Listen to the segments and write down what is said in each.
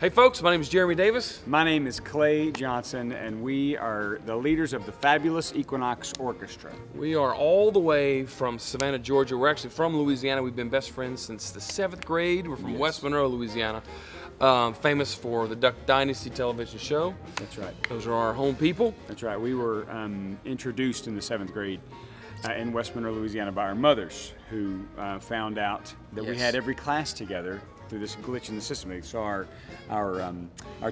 Hey folks, my name is Jeremy Davis. My name is Clay Johnson, and we are the leaders of the fabulous Equinox Orchestra. We are all the way from Savannah, Georgia. We're actually from Louisiana. We've been best friends since the 7th grade. We're from West Monroe, Louisiana. Famous for the Duck Dynasty television show. That's right. Those are our home people. That's right. We were introduced in the 7th grade in West Monroe, Louisiana by our mothers, who found out that we had every class together through this glitch in the system. They saw our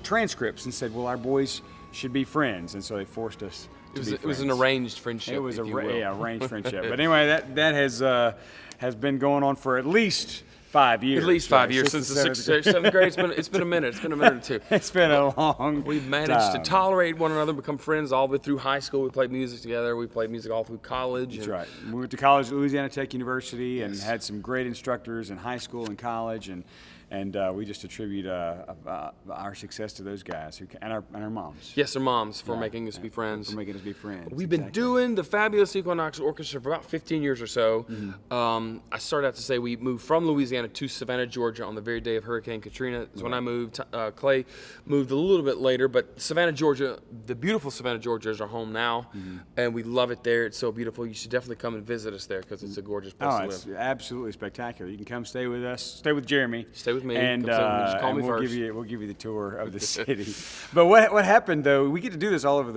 transcripts and said, well, our boys should be friends, and so they forced us to be friends. It was an arranged friendship. It was arranged friendship. But anyway, that has been going on for at least 5 years. At least 5 years since the 7th grade. It's been a minute. It's been a minute or two. It's been a long We've managed to tolerate one another, become friends all the way through high school. We played music together. We played music all through college. That's right. We went to college at Louisiana Tech University and had some great instructors in high school and college, and we just attribute our success to those guys and our moms. Yes, their moms for making us be friends. For making us be friends. We've been doing the fabulous Equinox Orchestra for about 15 years or so. I started out to say we moved from Louisiana to Savannah, Georgia on the very day of Hurricane Katrina. That's when I moved. Clay moved a little bit later, but Savannah, Georgia, the beautiful Savannah, Georgia is our home now, and we love it there. It's so beautiful. You should definitely come and visit us there because it's a gorgeous place to live. It's absolutely spectacular. You can come stay with us, stay with Jeremy. Stay with me. And, just call me we'll first. we'll give you the tour of the city. But what happened though? We get to do this all over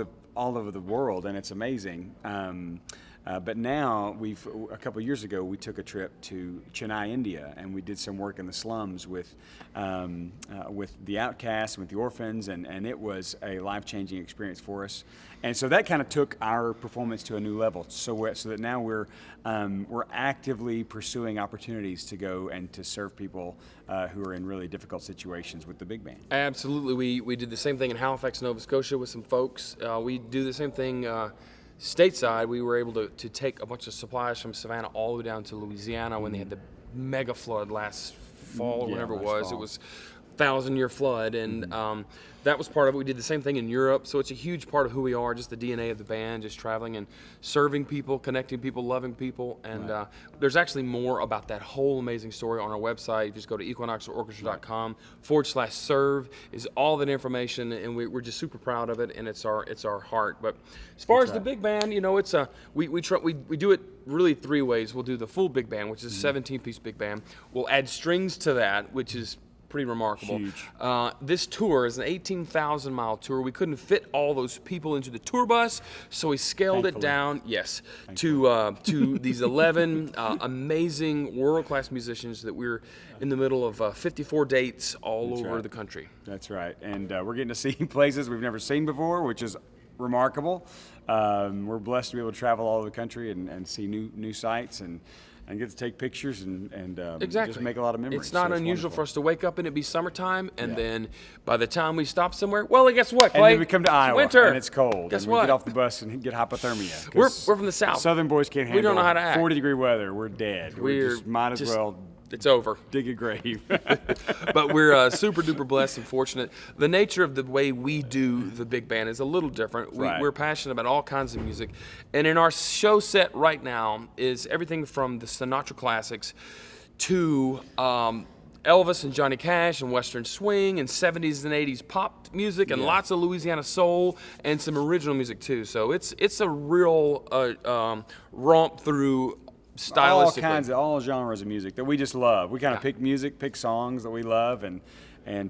the world, and it's amazing. But now a couple of years ago we took a trip to Chennai, India, and we did some work in the slums with the outcasts, with the orphans, and it was a life-changing experience for us. And so that kind of took our performance to a new level. So that now we're actively pursuing opportunities to go and to serve people who are in really difficult situations with the big band. Absolutely, we did the same thing in Halifax, Nova Scotia with some folks. We do the same thing. Stateside, we were able to take a bunch of supplies from Savannah all the way down to Louisiana when they had the mega flood last fall, or whenever it was. It was a 1,000-year flood, and that was part of it. We did the same thing in Europe, so it's a huge part of who we are, just the DNA of the band, just traveling and serving people, connecting people, loving people, and there's actually more about that whole amazing story on our website. Just go to equinoxorchestra.com/serve is all that information, and we're just super proud of it, and it's our heart. But as far as the big band, it's we do it really 3 ways. We'll do the full big band, which is a 17-piece big band. We'll add strings to that, which is pretty remarkable. Huge. This tour is an 18,000-mile tour. We couldn't fit all those people into the tour bus, so we scaled it down. Yes, to these 11 amazing world-class musicians that we're in the middle of 54 dates all over the country. That's right, and we're getting to see places we've never seen before, which is remarkable. We're blessed to be able to travel all over the country and see new sights and get to take pictures and just make a lot of memories. It's not unusual for us to wake up and it be summertime, and then by the time we stop somewhere, well, guess what, Clay? And then we come to Iowa, winter, and it's cold. Guess and what? We get off the bus and get hypothermia. We're from the South. Southern boys can't handle We don't know how to act. 40-degree weather. We're dead. We just might as well. It's over. Dig a grave. But we're super duper blessed and fortunate. The nature of the way we do the big band is a little different. We're passionate about all kinds of music. And in our show set right now is everything from the Sinatra classics to Elvis and Johnny Cash and Western swing and 70s and 80s pop music and lots of Louisiana soul and some original music too. So it's a real romp through stylistically. All genres of music that we just love. We kind of pick songs that we love and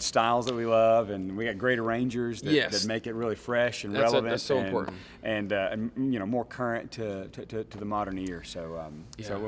styles that we love, and we got great arrangers that make it really fresh and relevant. That's so important. And more current to the modern ear. So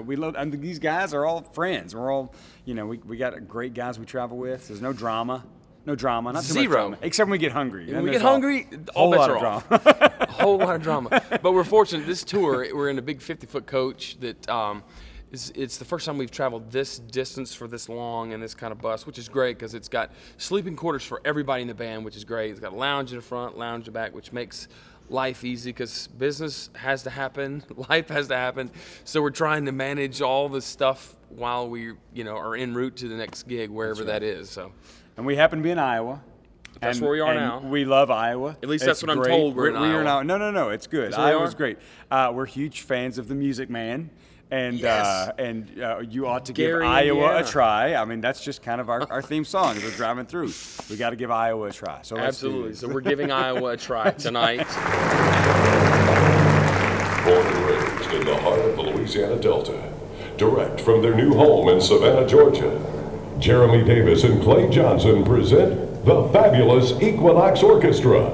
we love. And these guys are all friends. We're all we got great guys we travel with. There's no drama. No drama, not too much drama. Except when we get hungry. When we get hungry, all bets are off. A whole lot of drama. But we're fortunate. This tour, we're in a big 50-foot coach that it's the first time we've traveled this distance for this long in this kind of bus, which is great because it's got sleeping quarters for everybody in the band, which is great. It's got a lounge in the front, lounge in the back, which makes life easy because business has to happen, life has to happen. So we're trying to manage all this stuff while we are en route to the next gig, wherever that is. So. And we happen to be in Iowa. That's where we are now. We love Iowa. At least that's what I'm told. We're in Iowa. No, it's good. Iowa's great. We're huge fans of the Music Man. And Yes. You ought to Gary, give Iowa Indiana. a try. I mean, that's just kind of our theme song as we're driving through. We got to give Iowa a try. So let's do Absolutely. this. So we're giving Iowa a try tonight. Born and raised in the heart of the Louisiana Delta, direct from their new home in Savannah, Georgia, Jeremy Davis and Clay Johnson present the fabulous Equinox Orchestra.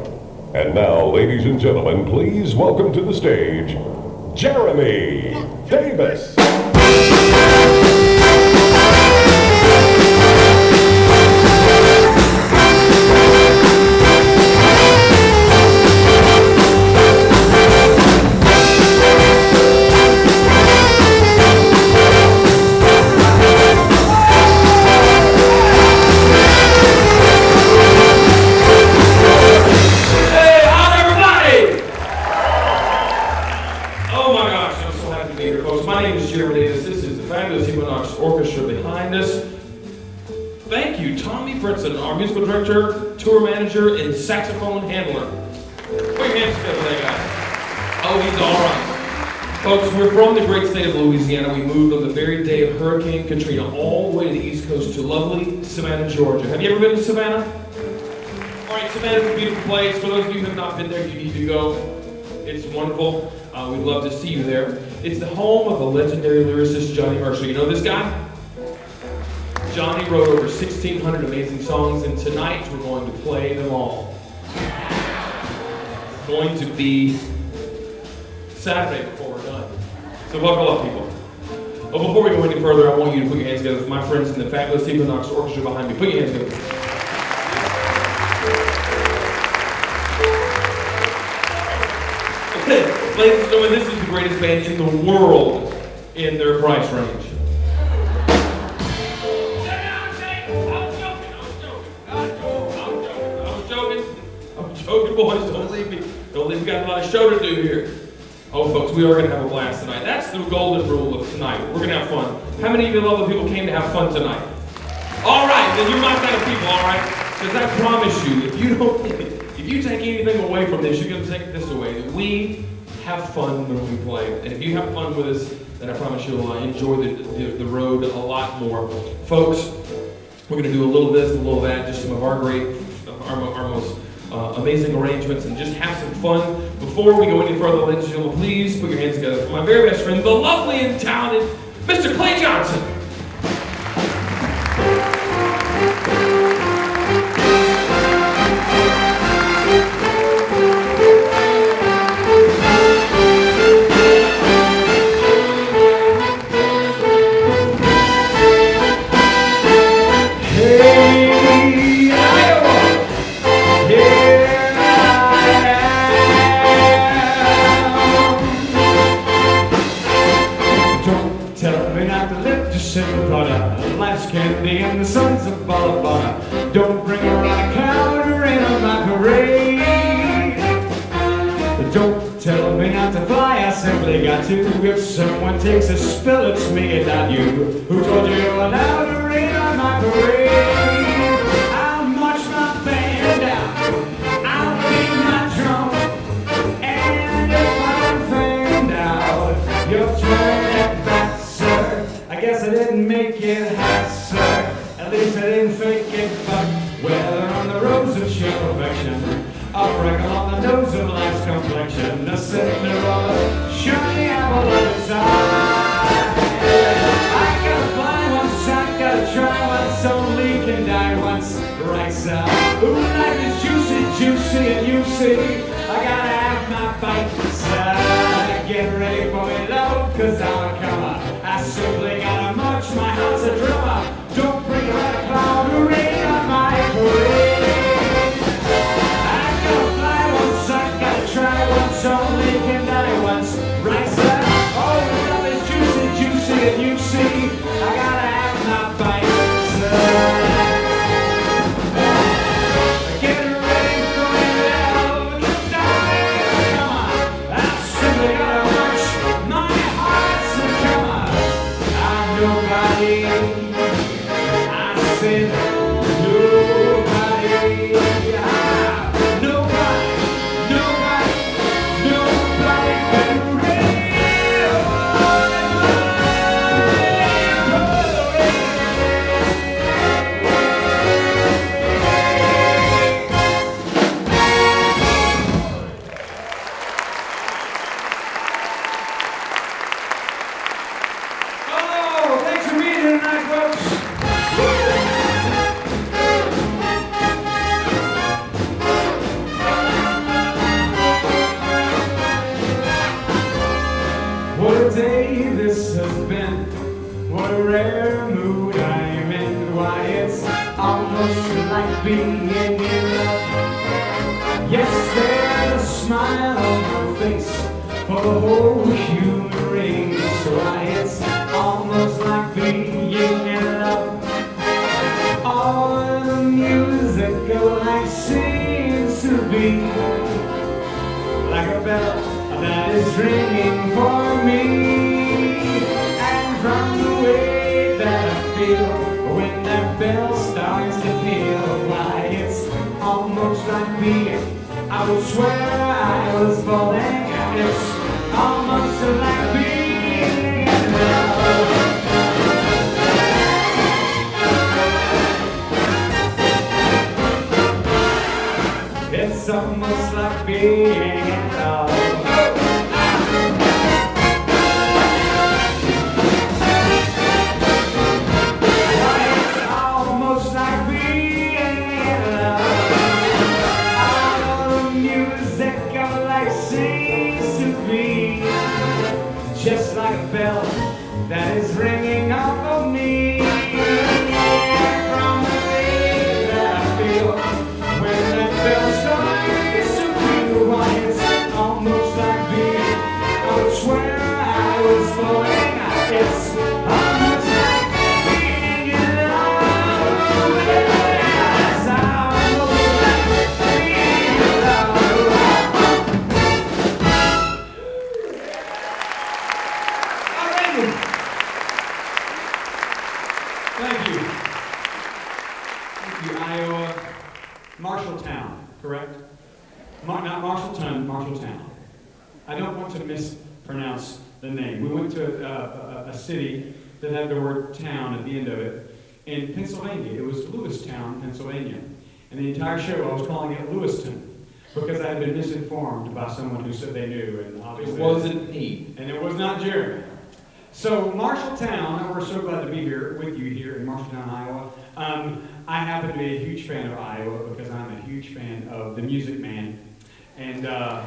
And now, ladies and gentlemen, please welcome to the stage, Jeremy Davis. My name is Jeremy Davis. This is the fabulous Equinox Orchestra behind us. Thank you, Tommy Britson, our musical director, tour manager, and saxophone handler. Put your hands together for that guy. Oh, he's all right. Folks, we're from the great state of Louisiana. We moved on the very day of Hurricane Katrina all the way to the East Coast to lovely Savannah, Georgia. Have you ever been to Savannah? All right, Savannah's a beautiful place. For those of you who have not been there, you need to go. It's wonderful. We'd love to see you there. It's the home of the legendary lyricist Johnny Marshall. You know this guy? Johnny wrote over 1,600 amazing songs, and tonight we're going to play them all. It's going to be Saturday before we're done. So buckle up, people. Well, before we go any further, I want you to put your hands together for my friends in the fabulous Equinox Orchestra behind me. Put your hands together. Ladies and gentlemen, this is the greatest band in the world in their price range. I'm joking, boys. Don't leave me. Don't leave me. Got a lot of show to do here. Oh, folks, we are going to have a blast tonight. That's the golden rule of tonight. We're going to have fun. How many of you lovely people came to have fun tonight? All right, then you're my kind of people, all right? Because I promise you, if you take anything away from this, you're going to take this away. That we have fun when we play. And if you have fun with us, then I promise you'll enjoy the road a lot more. Folks, we're going to do a little this, a little that, just some of our most amazing arrangements, and just have some fun. Before we go any further, ladies and gentlemen, please put your hands together for my very best friend, the lovely and talented Mr. Clay Johnson. Candy and the sons of blah blah. Don't bring around a counter in on my parade. Don't tell me not to fly, I simply got to. If someone takes a spill, it's me and not you. Who told you you're allowed to rain on my parade? I'll march my band out, I'll beat my drum, and if I'm fanned out, you'll turn that back, sir. I guess I didn't make it hot, sir. At least I didn't fake it, but whether on the rose of sheer perfection, a freckle on the nose of life's complexion, a Cinderella, shiny apple of its eye. I gotta fly once, I gotta try once, only can die once, right side. Ooh, life is juicy, juicy, and you see, I gotta have my bite side. Get ready for me, love, cause I'm a comer. I simply gotta march, my heart's a drummer. Don't bring around a cloud of rain on my parade. I gotta fly once, I gotta try once, only can die once. Right side, oh, love is juicy, juicy, and you see, I gotta have my bite side. Get ready for me, love, cause I'm a comer. I simply gotta march, my heart's a drummer. I'm nobody. Nobody, nobody, nobody, this has been. What a rare mood I'm in. Why, it's almost like being in love. Yes, there's a smile on my face for the whole human race. Why, it's almost like being in love. All the music I seems to be like a bell that is ringing for me. And from the way that I feel when that bell starts to peal, why, it's almost like being, I would swear I was falling. It's almost like being in love. It's almost like being in love. It's almost like being in love. All the music of life seems to be just like a bell that is ringing off of me. From the way that I feel when that bell starts to peal, why, it's almost like being, I would swear I was falling. It's almost like being in love. It's almost like being in love. All right. Thank you. Thank you, Iowa. Marshalltown, correct? Not Marshalltown, Marshalltown. I don't want to mispronounce the name. We went to a city that had the word town at the end of it in Pennsylvania. It was Lewistown, Pennsylvania. And the entire show I was calling it Lewiston because I had been misinformed by someone who said they knew, and obviously It wasn't me. and it was not Jeremy. So Marshalltown, and we're so glad to be here with you here in Marshalltown, Iowa. I happen to be a huge fan of Iowa because I'm a huge fan of the Music Man, and I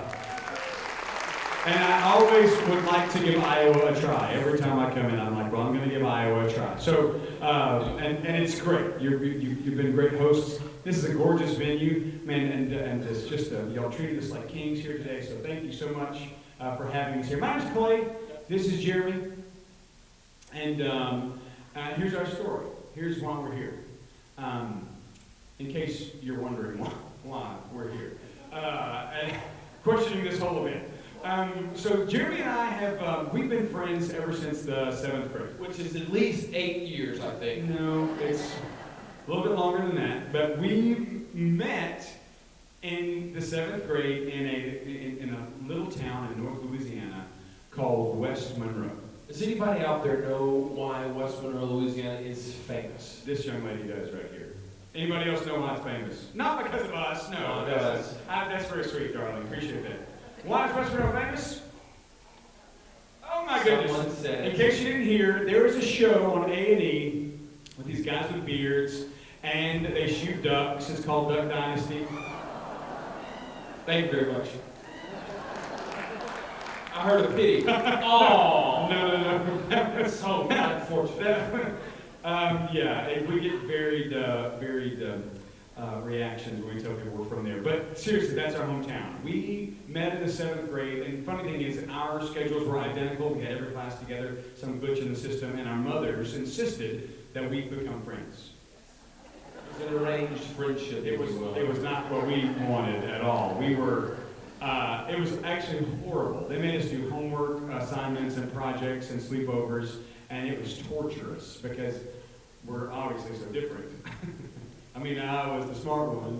always would like to give Iowa a try. Every time I come in, I'm like, well, I'm going to give Iowa a try. So, and it's great. You've been great hosts. This is a gorgeous venue, man, and it's just y'all treated us like kings here today. So thank you so much for having us here. My name's Clay. This is Jeremy. And here's our story. Here's why we're here. In case you're wondering why we're here. And questioning this whole event. So Jeremy and I have, we've been friends ever since the 7th grade. Which is at least 8 years, I think. No, it's a little bit longer than that. But we met in the 7th grade in a little town in North Louisiana called West Monroe. Does anybody out there know why West Monroe, Louisiana is famous? This young lady does right here. Anybody else know why it's famous? Not because of us, no. No, it does. That's very sweet, darling. Appreciate that. Why is West Monroe famous? Oh my goodness. Someone said. In case you didn't hear, there was a show on A&E with these guys with beards, and they shoot ducks. It's called Duck Dynasty. Thank you very much. I heard a pity. Oh, No. that's so unfortunate. Yeah, we get varied reactions when we tell people we're from there. But seriously, that's our hometown. We met in the 7th grade, and the funny thing is our schedules were identical. We had every class together, some glitch in the system, and our mothers insisted that we become friends. It was an arranged friendship. It was not what we wanted at all. We were, it was actually horrible. They made us do homework, assignments, and projects, and sleepovers, and it was torturous because we're obviously so different. I mean, I was the smart one.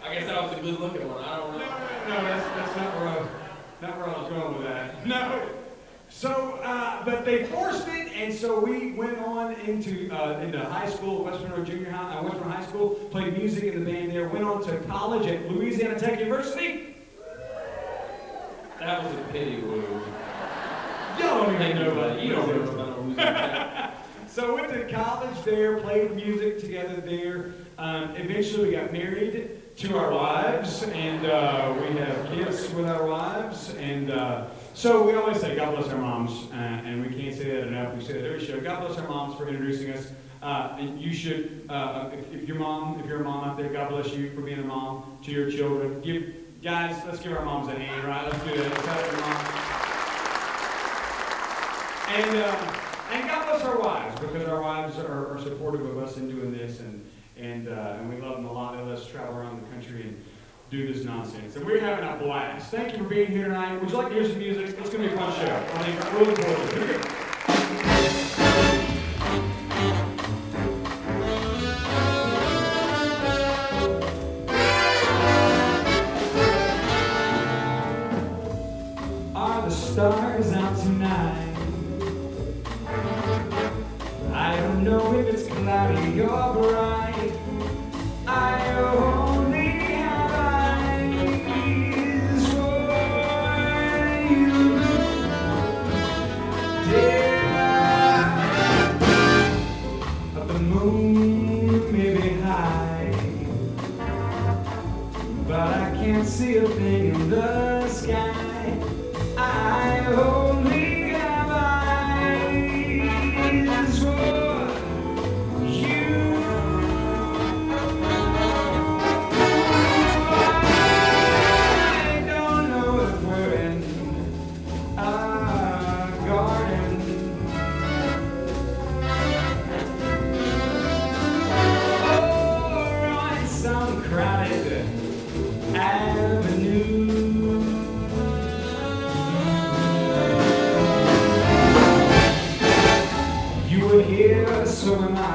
I guess I was the good looking one. I don't know. No, that's not where I was going with that. No. So, but they forced it, and so we went on into high school, West Monroe West Monroe High School, played music in the band there, went on to college at Louisiana Tech University. That was a pity, Lou. Y'all don't even Ain't know nobody. You don't know music. about Louisiana. So went to college there, played music together there. Eventually we got married to our wives, and we have gifts with our wives, and so we always say God bless our moms, and we can't say that enough. We say that every show. God bless our moms for introducing us. And you should, if you're a mom out there, God bless you for being a mom to your children. Guys, let's give our moms a hand, right? Let's do that. Let's help our moms. And God bless our wives, because our wives are supportive of us in doing this, and we love them a lot. They let us travel around the country and do this nonsense. And we're having a blast. Thank you for being here tonight. Would you like to hear some music? It's going to be a fun show. I think we're looking forward to it. Here we go. Are the stars out tonight? I don't know if it's cloudy or bright. I only have eyes for you, dear. The moon may be high, but I can't see a thing in the sky. I only have eyes for you. I don't know if we're in a garden or on some crowded avenue. You were here, so am I.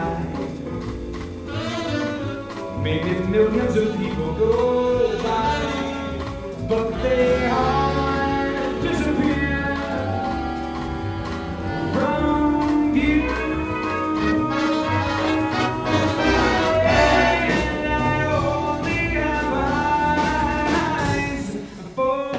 Maybe millions of people go by, but they all disappear from view. And I only have eyes for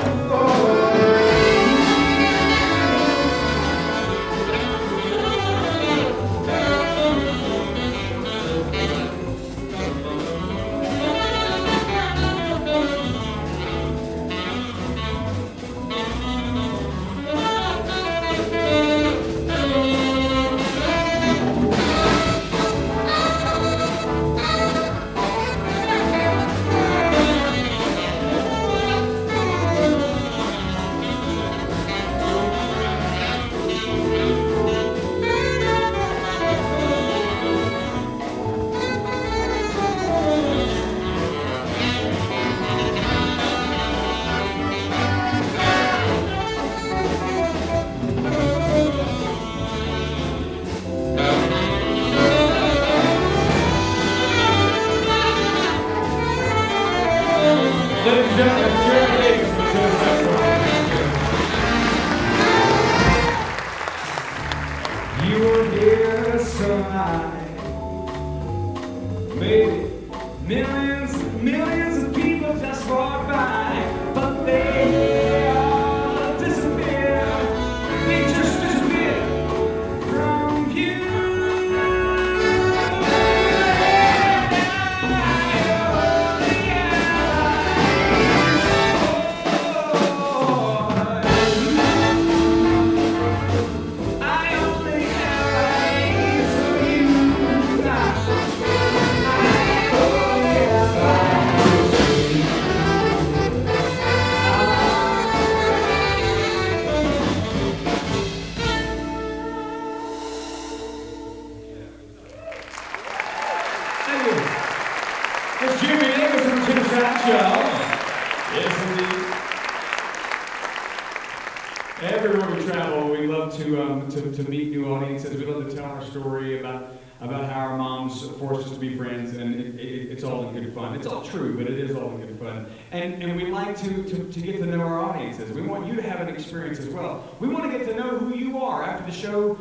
Ladies and gentlemen, Jeremy Davis from Tennessee. You were here, so am I. Maybe millions of people just walk by, but they all disappear. They just disappear from view. It's Jimmy Davis from Tennessee. Yes, indeed. Everywhere we travel, we love to meet new audiences. We love to tell our story about how our moms forced us to be friends, and it's all in good fun. It's all true, but it is all in good fun. And we like to get to know our audiences. We want you to have an experience as well. We want to get to know who you are. After the show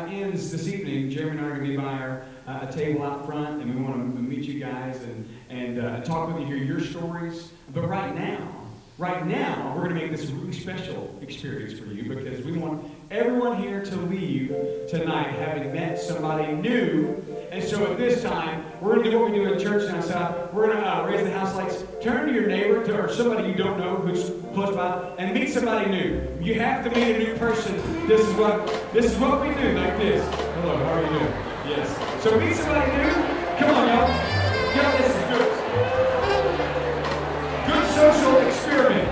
ends this evening, Jeremy and I are going to be by a table out front, and we want to meet you guys and talk with you, hear your stories. But right now, we're going to make this a really special experience for you, because we want everyone here to leave tonight having met somebody new. And so at this time, we're going to do what we do in church down south. We're going to raise the house lights. Turn to your neighbor or somebody you don't know who's close by and meet somebody new. You have to meet a new person. This is what we do, like this. Hello, how are you doing? Yes. So meet somebody new. Come on, y'all. Y'all, this is good. Good social experiment.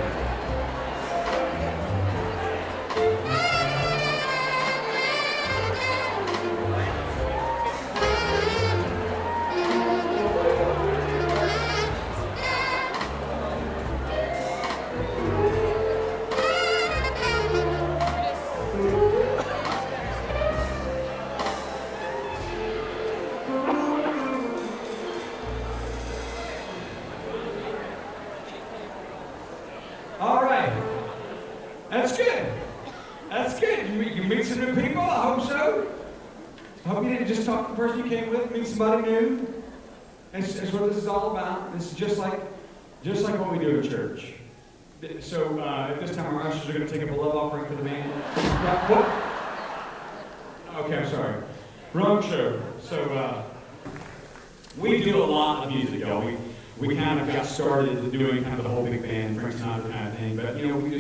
All right. That's good. That's good. You meet some new people, I hope so. I hope you didn't just talk to the person you came with, meet somebody new. That's what this is all about. This is just like what we do in church. So at this time, our ushers are going to take up a love offering for the band. What? Okay, I'm sorry. Wrong show. So we do a lot of music, y'all. We kind of got started doing kind of the whole big band, Frank Sinatra kind of thing. But you know, we've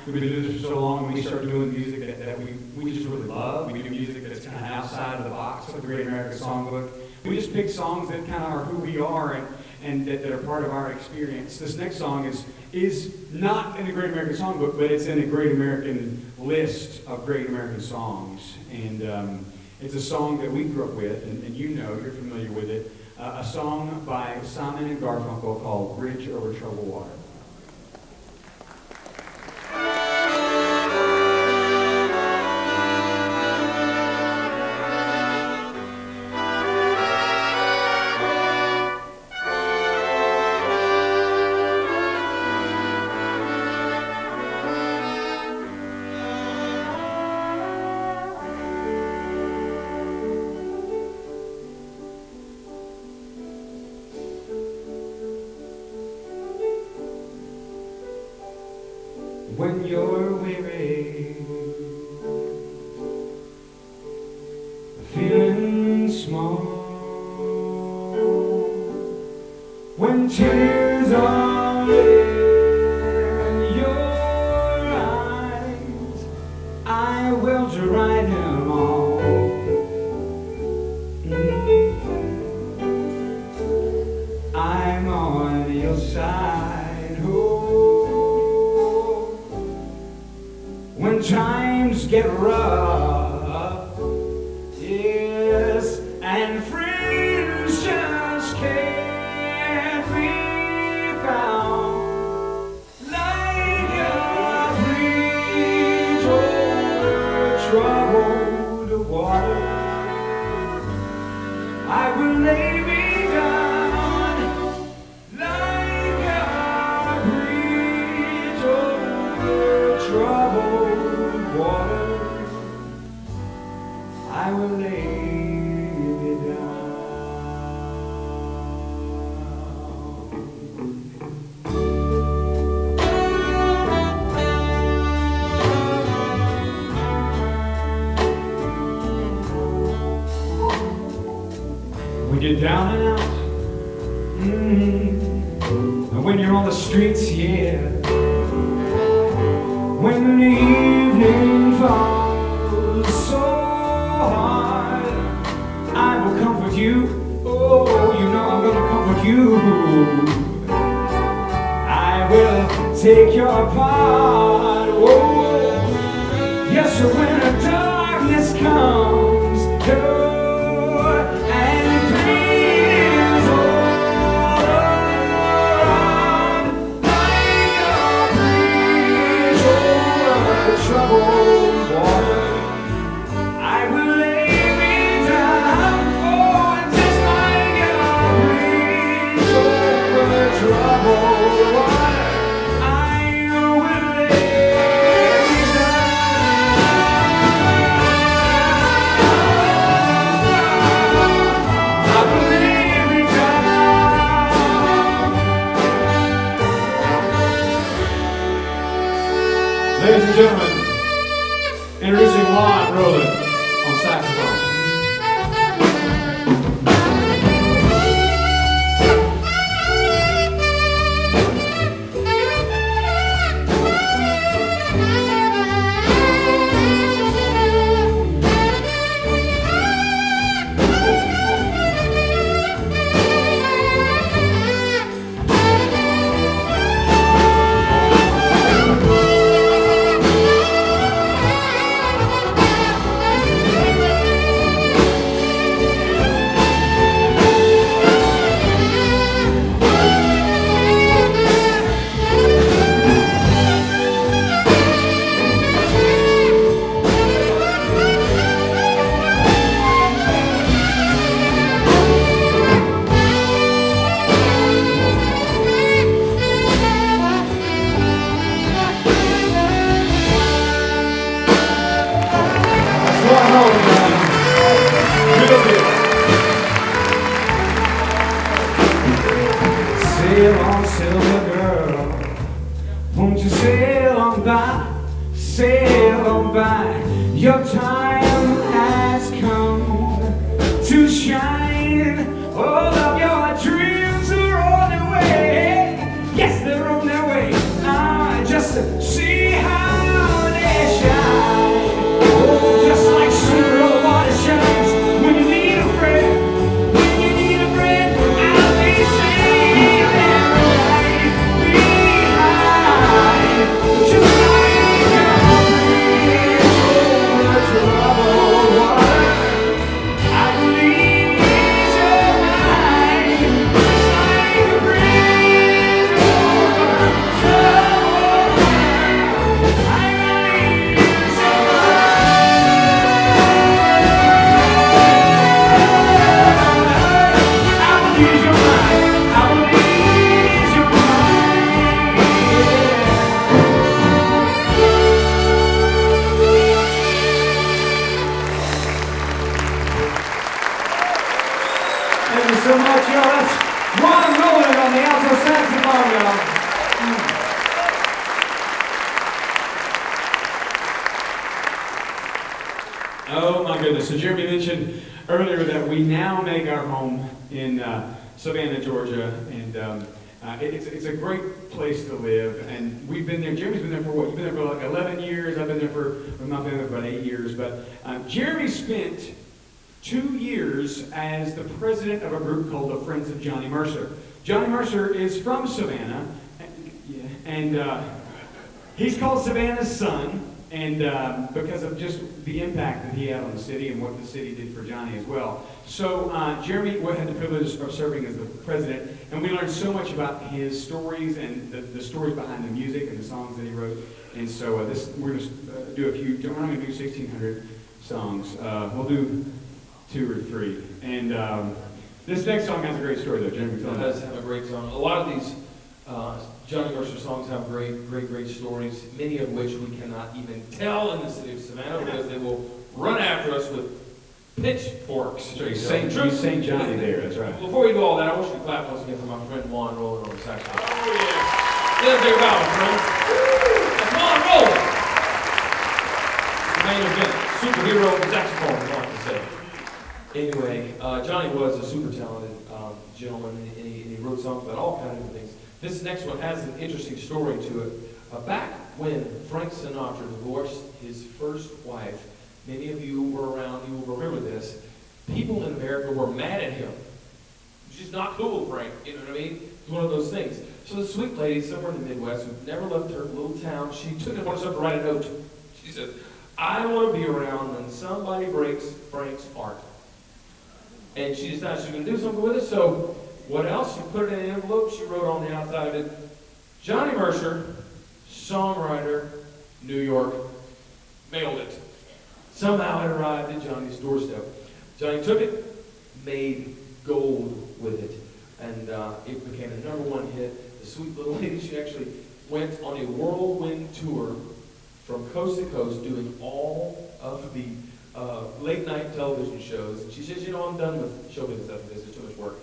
been doing this for so long, and we started doing music that we just really love. We do music that's kind of outside of the box of the Great American Songbook. We just pick songs that kind of are who we are and that are part of our experience. This next song is not in the Great American Songbook, but it's in a Great American list of Great American songs. And it's a song that we grew up with, and you know, you're familiar with it. A song by Simon and Garfunkel called Bridge Over Troubled Water. When you're weary, feeling small, when tears are in your eyes, I will dry them all. I'm on your side. When times get rough, yes, and friends just can't be found, like a bridge over troubled water, I will lay me down, like a bridge over troubled water, I will lay me down. We get down and out, and when you're on the streets, yeah, when the evening falls so hard, I will comfort you. Oh, you know I'm gonna comfort you. I will take your part. Oh, yes, when the darkness comes, oh, and the pain is all around, like a bridge over troubled water, I will lay me down. Oh, just like a bridge over troubled water, I will lay me down. I will lay me down. Ladies and gentlemen, introducing Juan Roland on saxophone. to sail on by, sail on by. Your time has come to shine. All of your dreams are on their way. Yes, they're on their way. Just to see how they shine. Oh, just like sooner or water shines when you need a friend. When you need a friend, I'll be safe and right behind. Just like a bridge over troubled water, I believe you're mine. Just like a bridge over troubled water, I believe you're Thank you so much, y'all. That's Ron Nolan on the alto saxophone, y'all. Oh my goodness. So Jeremy mentioned earlier that we now make our home in Savannah, Georgia, and it's a great place to live. And we've been there. Jeremy's been there for what? You've been there for like 11 years. I've been there for, I've not been there for about 8 years. But Jeremy spent 2 years as the president of a group called the Friends of Johnny Mercer. Johnny Mercer is from Savannah, and he's called Savannah's son. And because of just the impact that he had on the city and what the city did for Johnny as well. So Jeremy had the privilege of serving as the president, and we learned so much about his stories and the stories behind the music and the songs that he wrote. And so we're going to do a few, we're not going to do 1,600 songs. We'll do 2 or 3. And this next song has a great story though, Jeremy. It does have a great song. A lot of these Johnny Mercer songs have great stories, many of which we cannot even tell in the city of Savannah because they will run after us with pitchforks. So you sang Johnny there, that's right. Before we do all that, I want you to clap once again for my friend Juan Rolling on the saxophone. Oh, yes. Let us take about it, friend. That's Juan Rolling. Main event, superhero of the saxophone, I like to say. Anyway, Johnny was a super talented gentleman, and he wrote songs about all kinds of things. This next one has an interesting story to it. Back when Frank Sinatra divorced his first wife, many of you were around, you will remember this, people in America were mad at him. She's not cool, Frank, you know what I mean? It's one of those things. So the sweet lady somewhere in the Midwest who never left her little town, she took it upon herself to write a note. She said, I don't want to be around when somebody breaks Frank's heart. And she decided she was going to do something with it, so what else? She put it in an envelope. She wrote on the outside of it, Johnny Mercer, songwriter, New York. Mailed it. Somehow it arrived at Johnny's doorstep. Johnny took it, made gold with it, and it became a #1 hit. The sweet little lady, she actually went on a whirlwind tour from coast to coast doing all of the late night television shows. And she says, you know, I'm done with show business after this. There's too much work.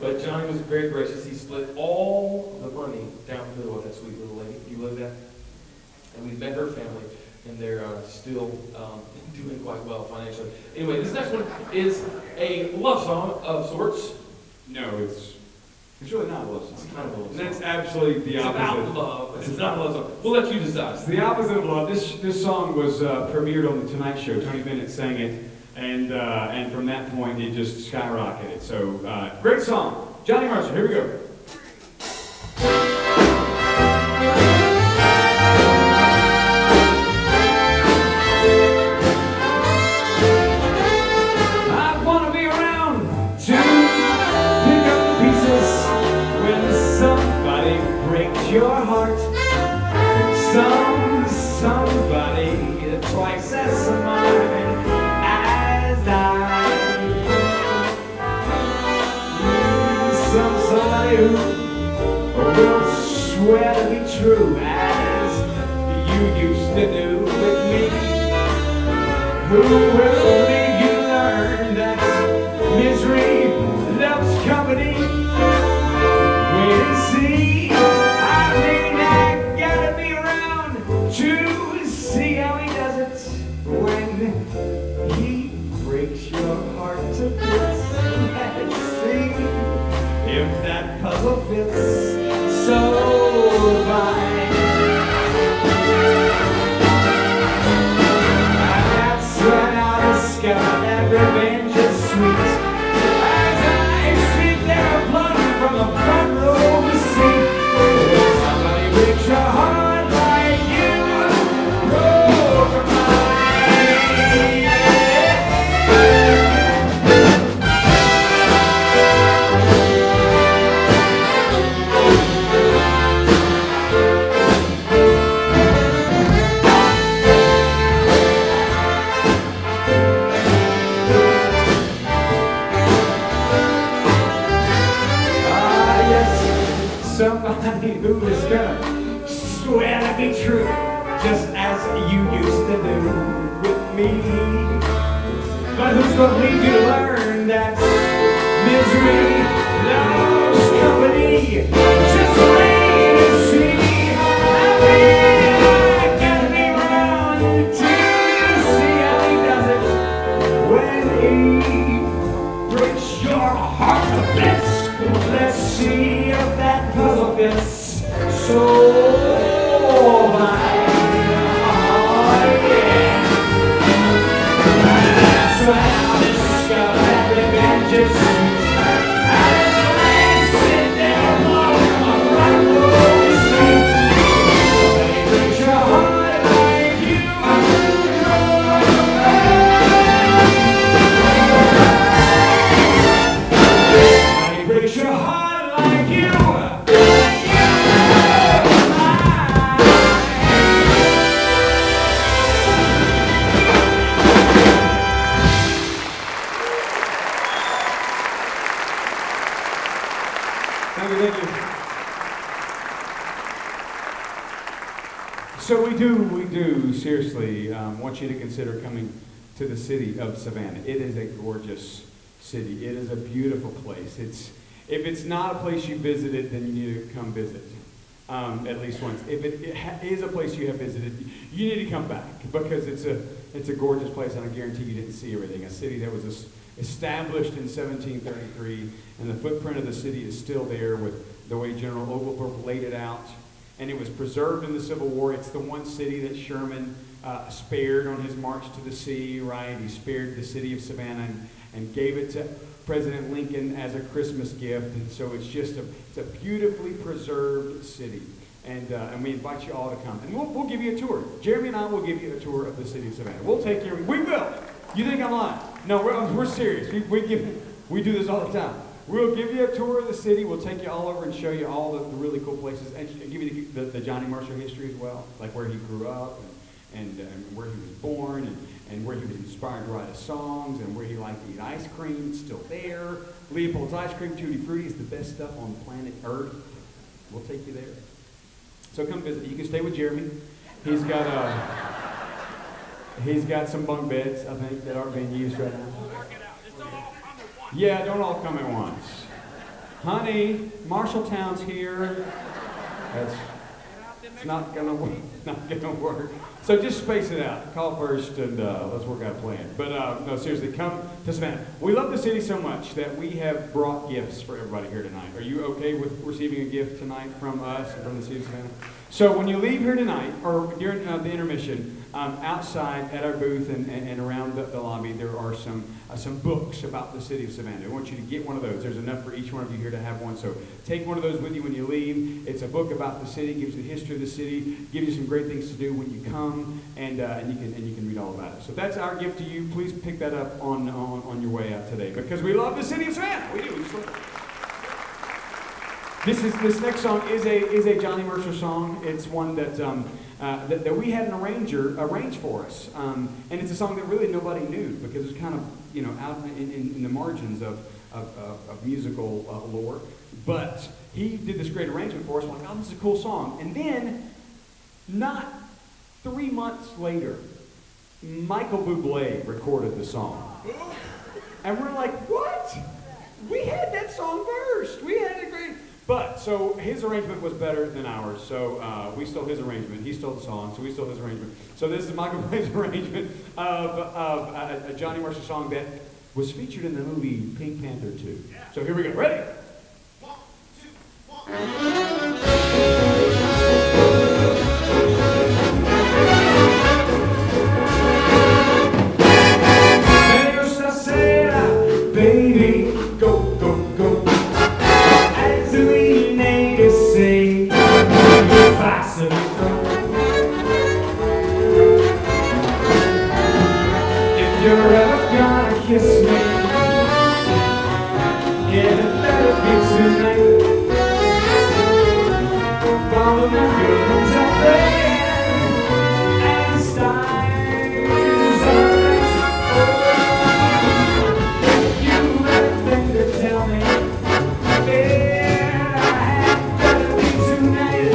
But Johnny was very gracious. He split all the money down the middle of that sweet little lady. You live that? And we met her family, and they're still doing quite well financially. Anyway, this next one is a love song of sorts. No, it's really not a love song. It's kind of a love song. That's absolutely the opposite. It's about love, but it's not a love song. We'll let you decide. It's the opposite of love. This song was premiered on The Tonight Show. Tony Bennett sang it. And from that point, it just skyrocketed. So, great song. Johnny Mercer, here we go. I want to be around to pick up the pieces when somebody breaks your heart. Somebody twice as smart. Somebody who will swear to be true as you used to do with me. Who will leave you learn that misery loves company? Wait and see. I mean, I gotta be be true, just as you used to do with me. But who's gonna lead you to learn that misery loves company? Just wait and see. I gotta be around to see how he does it when he breaks your heart to bits. Let's see if that puzzle fits. So my heart, yeah. That's how this that revenges. As I sit there along a rock road street, they break your heart like you. They break your heart like you. Thank you. So we do seriously want you to consider coming to the city of Savannah. It is a gorgeous city. It is a beautiful place. If it's not a place you visited, then you need to come visit at least once. If it is a place you have visited, you need to come back because it's a gorgeous place, and I guarantee you didn't see everything. A city that was established in 1733, and the footprint of the city is still there with the way General Oglethorpe laid it out, and it was preserved in the Civil War. It's the one city that Sherman spared on his march to the sea, right? He spared the city of Savannah and gave it to President Lincoln as a Christmas gift, and so it's a beautifully preserved city, and we invite you all to come, and we'll give you a tour. Jeremy and I will give you a tour of the city of Savannah. We'll take you. We will. You think I'm lying? No, we're serious. We do this all the time. We'll give you a tour of the city. We'll take you all over and show you all the really cool places, and give you the Johnny Marshall history as well, like where he grew up and where he was born and where he was inspired to write his songs and where he liked to eat ice cream. It's still there. Leopold's Ice Cream, Tutti Frutti, is the best stuff on planet Earth. We'll take you there. So come visit. You can stay with Jeremy. He's got some bunk beds, I think, that aren't being used right now. Yeah, don't all come at once. Honey, Marshalltown's here. It's not gonna work. So just space it out. Call first and let's work out a plan. But no, seriously, come to Savannah. We love the city so much that we have brought gifts for everybody here tonight. Are you okay with receiving a gift tonight from us and from the city of Savannah? So when you leave here tonight, or during the intermission, outside at our booth and around the lobby, there are some books about the city of Savannah. I want you to get one of those. There's enough for each one of you here to have one. So take one of those with you when you leave. It's a book about the city, gives you the history of the city, gives you some great things to do when you come, and you can read all about it. So that's our gift to you. Please pick that up on your way out today, because we love the city of Savannah. We do. This next song is a Johnny Mercer song. It's one that that we had an arranger arrange for us, and it's a song that really nobody knew because it's kind of out in the margins of musical lore. But he did this great arrangement for us. We're like, oh, this is a cool song. And then, not 3 months later, Michael Bublé recorded the song, and we're like, what? We had that song first. We had a great. But, so his arrangement was better than ours, so we stole his arrangement. He stole the song, so we stole his arrangement. So this is Michael Blay's arrangement of a Johnny Marshall song that was featured in the movie Pink Panther 2. So here we go. Ready? 1, 2, 1. Baby, go, go, go. As we natives say, if you're ever gonna kiss me, yeah, better be tonight. Follow my girls up there and styles are you have a thing to tell me. Yeah, I had better be tonight.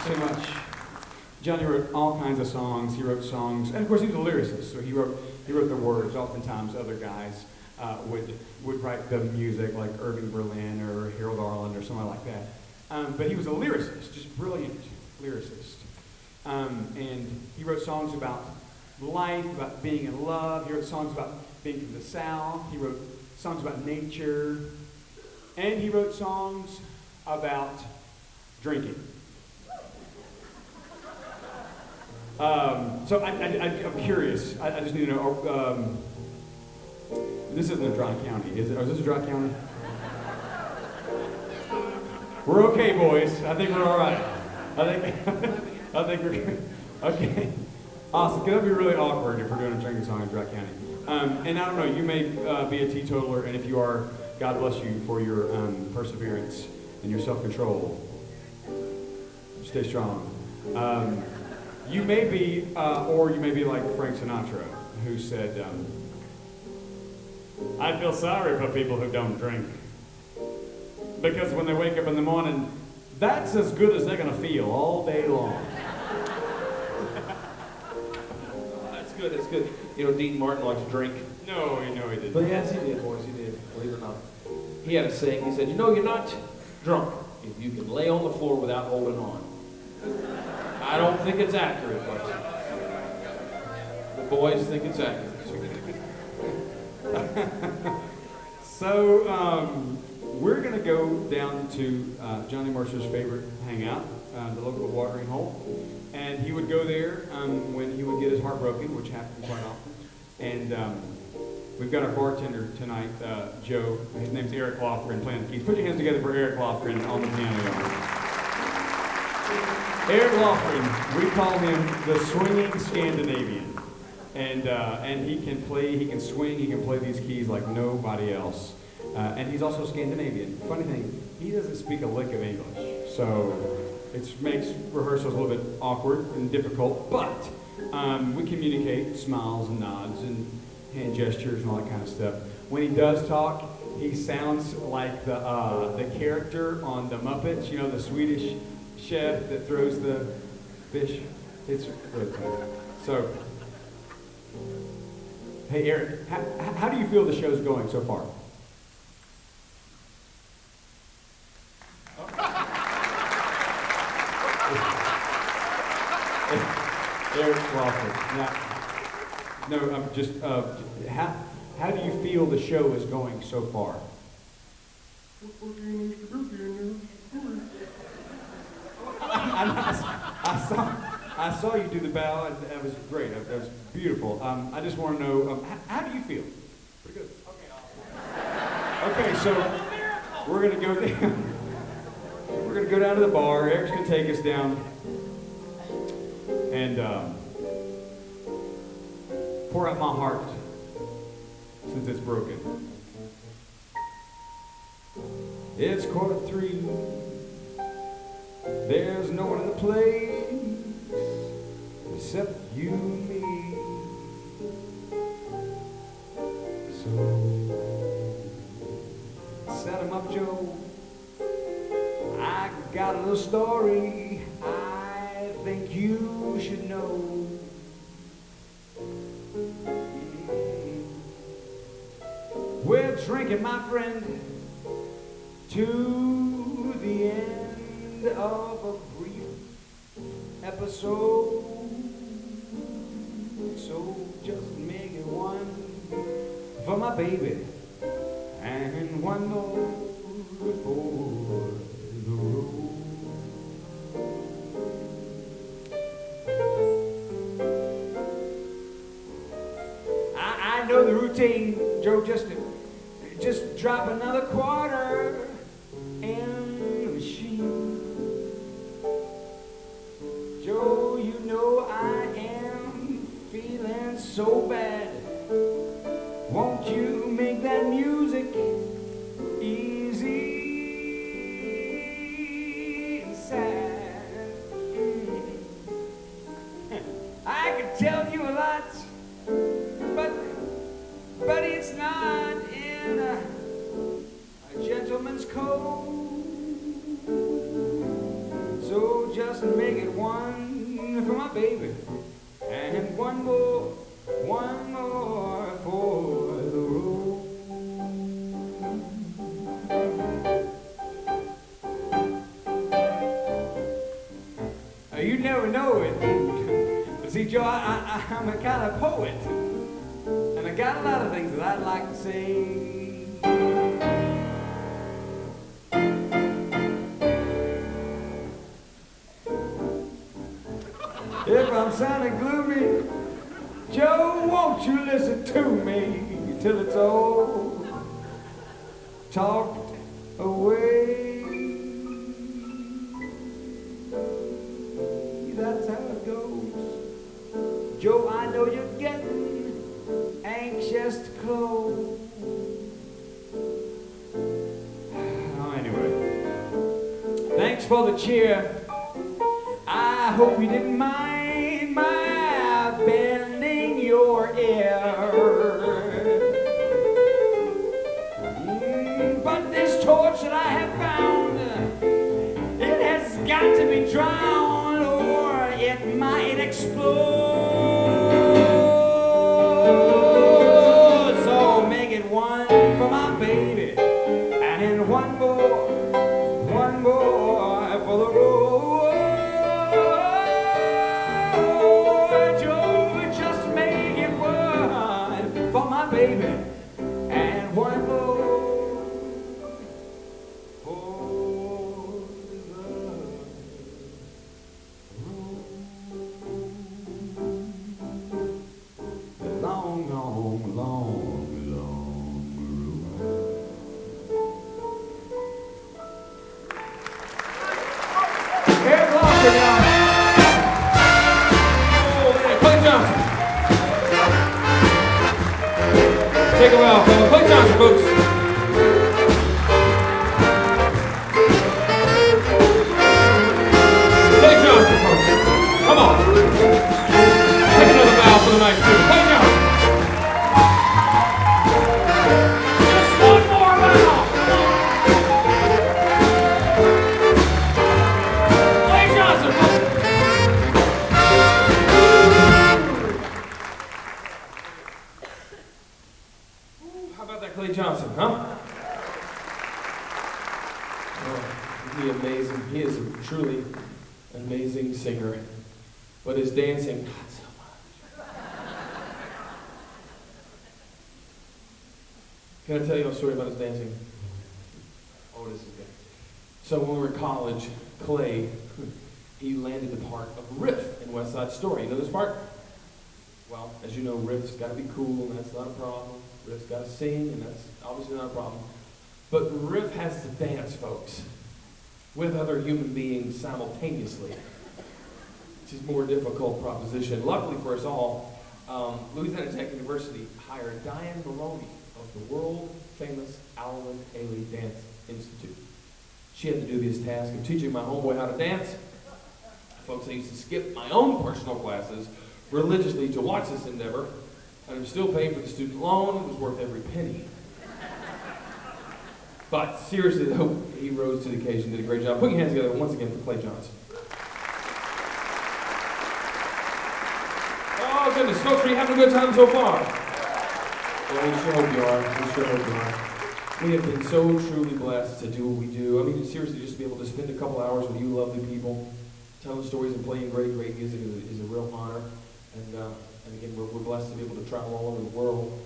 so much. Johnny wrote all kinds of songs. He wrote songs, and of course he was a lyricist, so he wrote the words. Oftentimes other guys would write the music, like Irving Berlin or Harold Arlen or somebody like that. But he was a lyricist, just brilliant lyricist. And he wrote songs about life, about being in love. He wrote songs about being from the South. He wrote songs about nature. And he wrote songs about drinking. So I'm curious. I just need to know. This isn't a dry county, is it? Or is this a dry county? We're okay, boys. I think we're all right. I think we're good. Okay. Awesome. Because that'd be really awkward if we're doing a drinking song in Dry County. And I don't know, you may be a teetotaler, and if you are, God bless you for your perseverance and your self-control. Stay strong. You may be, or you may be like Frank Sinatra, who said, I feel sorry for people who don't drink. Because when they wake up in the morning, that's as good as they're going to feel all day long. That's good, that's good. You know, Dean Martin likes to drink. No, he didn't. But yes, he did, boys, he did, believe it or not. He had a saying, he said, you know, you're not drunk if you can lay on the floor without holding on. I don't think it's accurate, but the boys think it's accurate. So, we're going to go down to Johnny Mercer's favorite hangout, the local watering hole. And he would go there when he would get his heart broken, which happened quite often. And we've got our bartender tonight, Joe. His name's Eric Lofgren, playing the keys. Put your hands together for Eric Lofgren on the piano, y'all. Eric Lofgren, we call him the swinging Scandinavian. And he can play, he can swing, he can play these keys like nobody else. And he's also Scandinavian. Funny thing, he doesn't speak a lick of English, so it makes rehearsals a little bit awkward and difficult, but we communicate smiles and nods and hand gestures and all that kind of stuff. When he does talk, he sounds like the character on the Muppets, you know, the Swedish chef that throws the fish. It's really funny. So, hey Eric, how do you feel the show's going so far? Eric Crawford. No, I'm just, how do you feel the show is going so far? I saw you do the bow, and that was great. That was beautiful. I just want to know, how do you feel? Pretty good. Okay, awesome. Okay, so we're going to go down. We're going to go down to the bar. Eric's going to take us down. And pour out my heart since it's broken. It's 3:15. There's no one in the place except you and me. So set 'em up, Joe. I got a little story I think you should know. We're drinking, my friend, to the end of a brief episode. So just make it one for my baby and one more for the road. I know the routine, Joe. Just drop another quarter in the machine. Joe, you know I am feeling so bad. Won't you make that music easy and sad? I could tell you a lot, but it's not in a gentleman's code. make it one for my baby, and one more for the road. You never know it. But see, Joe, I'm a kind of poet, and I got a lot of things that I'd like to say. If I'm sounding gloomy, Joe, won't you listen to me till it's all talked away? That's how it goes. Joe, I know you're getting anxious to close. Oh, anyway, thanks for the cheer. I hope you didn't mind my bending your ear. But this torch that I have found, it has got to be drowned or it might explode. So make it one for my baby and one more for the road. Baby, and one more for the long, long, long, long road. Here's Walker now. Oh, man, Clay Johnson. Take a while, fella. Clay Johnson, folks. Clay Johnson, folks. Come on. Take another bow for the night, too. Clay Johnson. Just one more bow. Clay Johnson, folks. How about that Clay Johnson, huh? Oh, isn't he amazing? He is a truly amazing singer, but his dancing, not so much. Can I tell you a story about his dancing? Oh, this is good. So when we were in college, Clay, he landed the part of Riff in West Side Story. You know this part? Well, as you know, Riff's got to be cool, and that's not a problem. Riff's got to sing, and that's obviously not a problem. But Riff has to dance, folks, with other human beings simultaneously, which is a more difficult proposition. Luckily for us all, Louisiana Tech University hired Diane Maloney of the world-famous Alvin Ailey Dance Institute. She had to do this task of teaching my homeboy how to dance. Folks, I used to skip my own personal classes religiously to watch this endeavor, and I'm still paying for the student loan. It was worth every penny. But seriously though, he rose to the occasion, did a great job. Put your hands together once again for Clay Johnson. Oh goodness, folks, are you having a good time so far? Well, we sure hope you are. We sure hope you are. We have been so truly blessed to do what we do. I mean, seriously, just to be able to spend a couple hours with you lovely people, telling stories and playing great music is a real honor. And again, we're blessed to be able to travel all over the world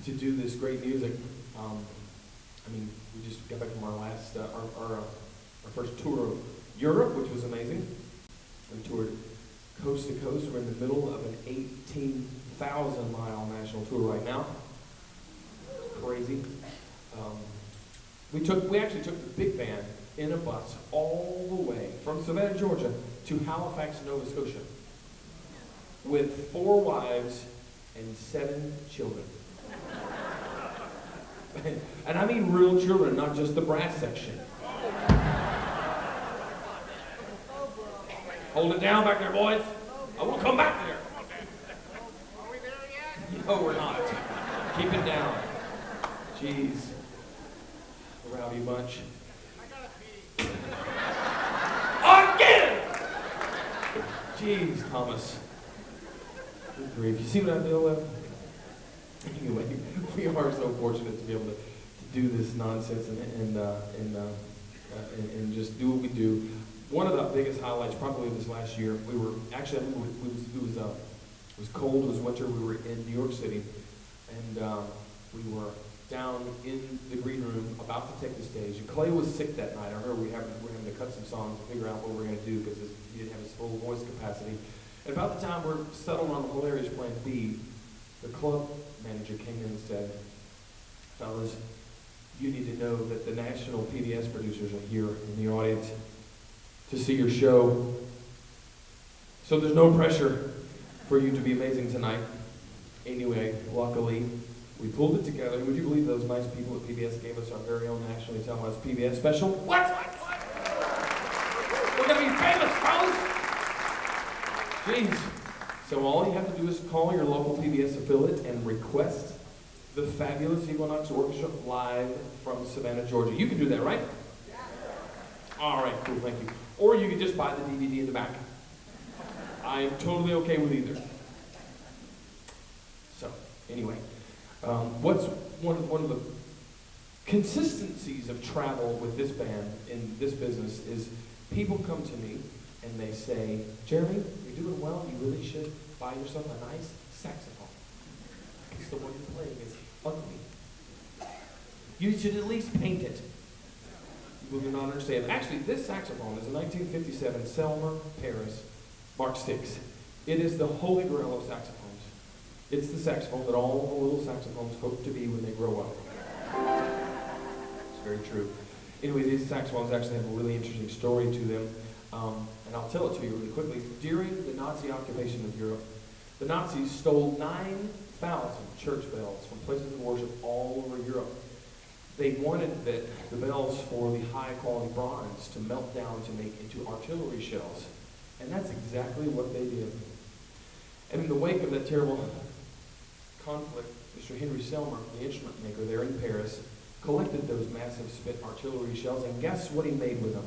to do this great music. I mean, we just got back from our last, our first tour of Europe, which was amazing. We toured coast to coast. We're in the middle of an 18,000-mile national tour right now. Crazy. We actually took the big band in a bus all the way from Savannah, Georgia, to Halifax, Nova Scotia, with 4 wives and 7 children. And I mean real children, not just the brass section. Hold it down back there, boys. I will come back there. Are we there yet? No, we're not. Keep it down. Jeez. Rowdy bunch. I gotta pee. Again! Jeez, Thomas. Good grief. You see what I'm dealing with? Anyway, we are so fortunate to be able to do this nonsense and just do what we do. One of the biggest highlights probably this last year, we were actually, it was cold, it was winter, we were in New York City, and we were down in the green room about to take the stage. And Clay was sick that night. I heard we're having to cut some songs and figure out what we're going to do because he didn't have his full voice capacity. And about the time we're settled on the hilarious plan B, the club manager came in and said, fellas, you need to know that the national PBS producers are here in the audience to see your show. So there's no pressure for you to be amazing tonight. Anyway, luckily, we pulled it together. Would you believe those nice people at PBS gave us our very own nationally televised PBS special? What? We're going to be famous, fellas! Jeez. So all you have to do is call your local PBS affiliate and request the fabulous Equinox Orchestra live from Savannah, Georgia. You can do that, right? Yeah. All right, cool, thank you. Or you can just buy the DVD in the back. I'm totally okay with either. So, anyway, what's one of the consistencies of travel with this band in this business is people come to me and they say, Jeremy, you're doing well, you really should buy yourself a nice saxophone. Because the one you're playing is ugly. You should at least paint it. You will not understand. Actually, this saxophone is a 1957 Selmer Paris Mark VI. It is the holy grail of saxophones. It's the saxophone that all the little saxophones hope to be when they grow up. It's very true. Anyway, these saxophones actually have a really interesting story to them, and I'll tell it to you really quickly. During the Nazi occupation of Europe, the Nazis stole 9,000 church bells from places of worship all over Europe. They wanted the bells for the high-quality bronze to melt down to make into artillery shells, and that's exactly what they did. And in the wake of that terrible conflict, Mr. Henry Selmer, the instrument maker there in Paris, collected those massive spent artillery shells, and guess what he made with them?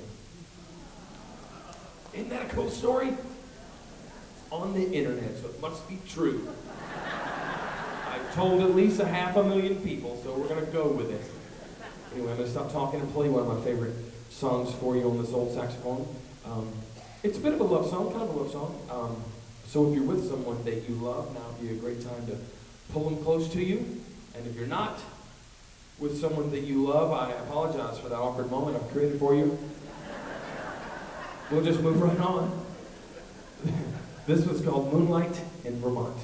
Isn't that a cool story? It's on the internet, so it must be true. I've told at least 500,000 people, so we're going to go with it. Anyway, I'm going to stop talking and play one of my favorite songs for you on this old saxophone. It's a bit of a love song, kind of a love song. So if you're with someone that you love, now would be a great time to pull them close to you. And if you're not with someone that you love, I apologize for that awkward moment I've created for you. We'll just move right on. This was called Moonlight in Vermont.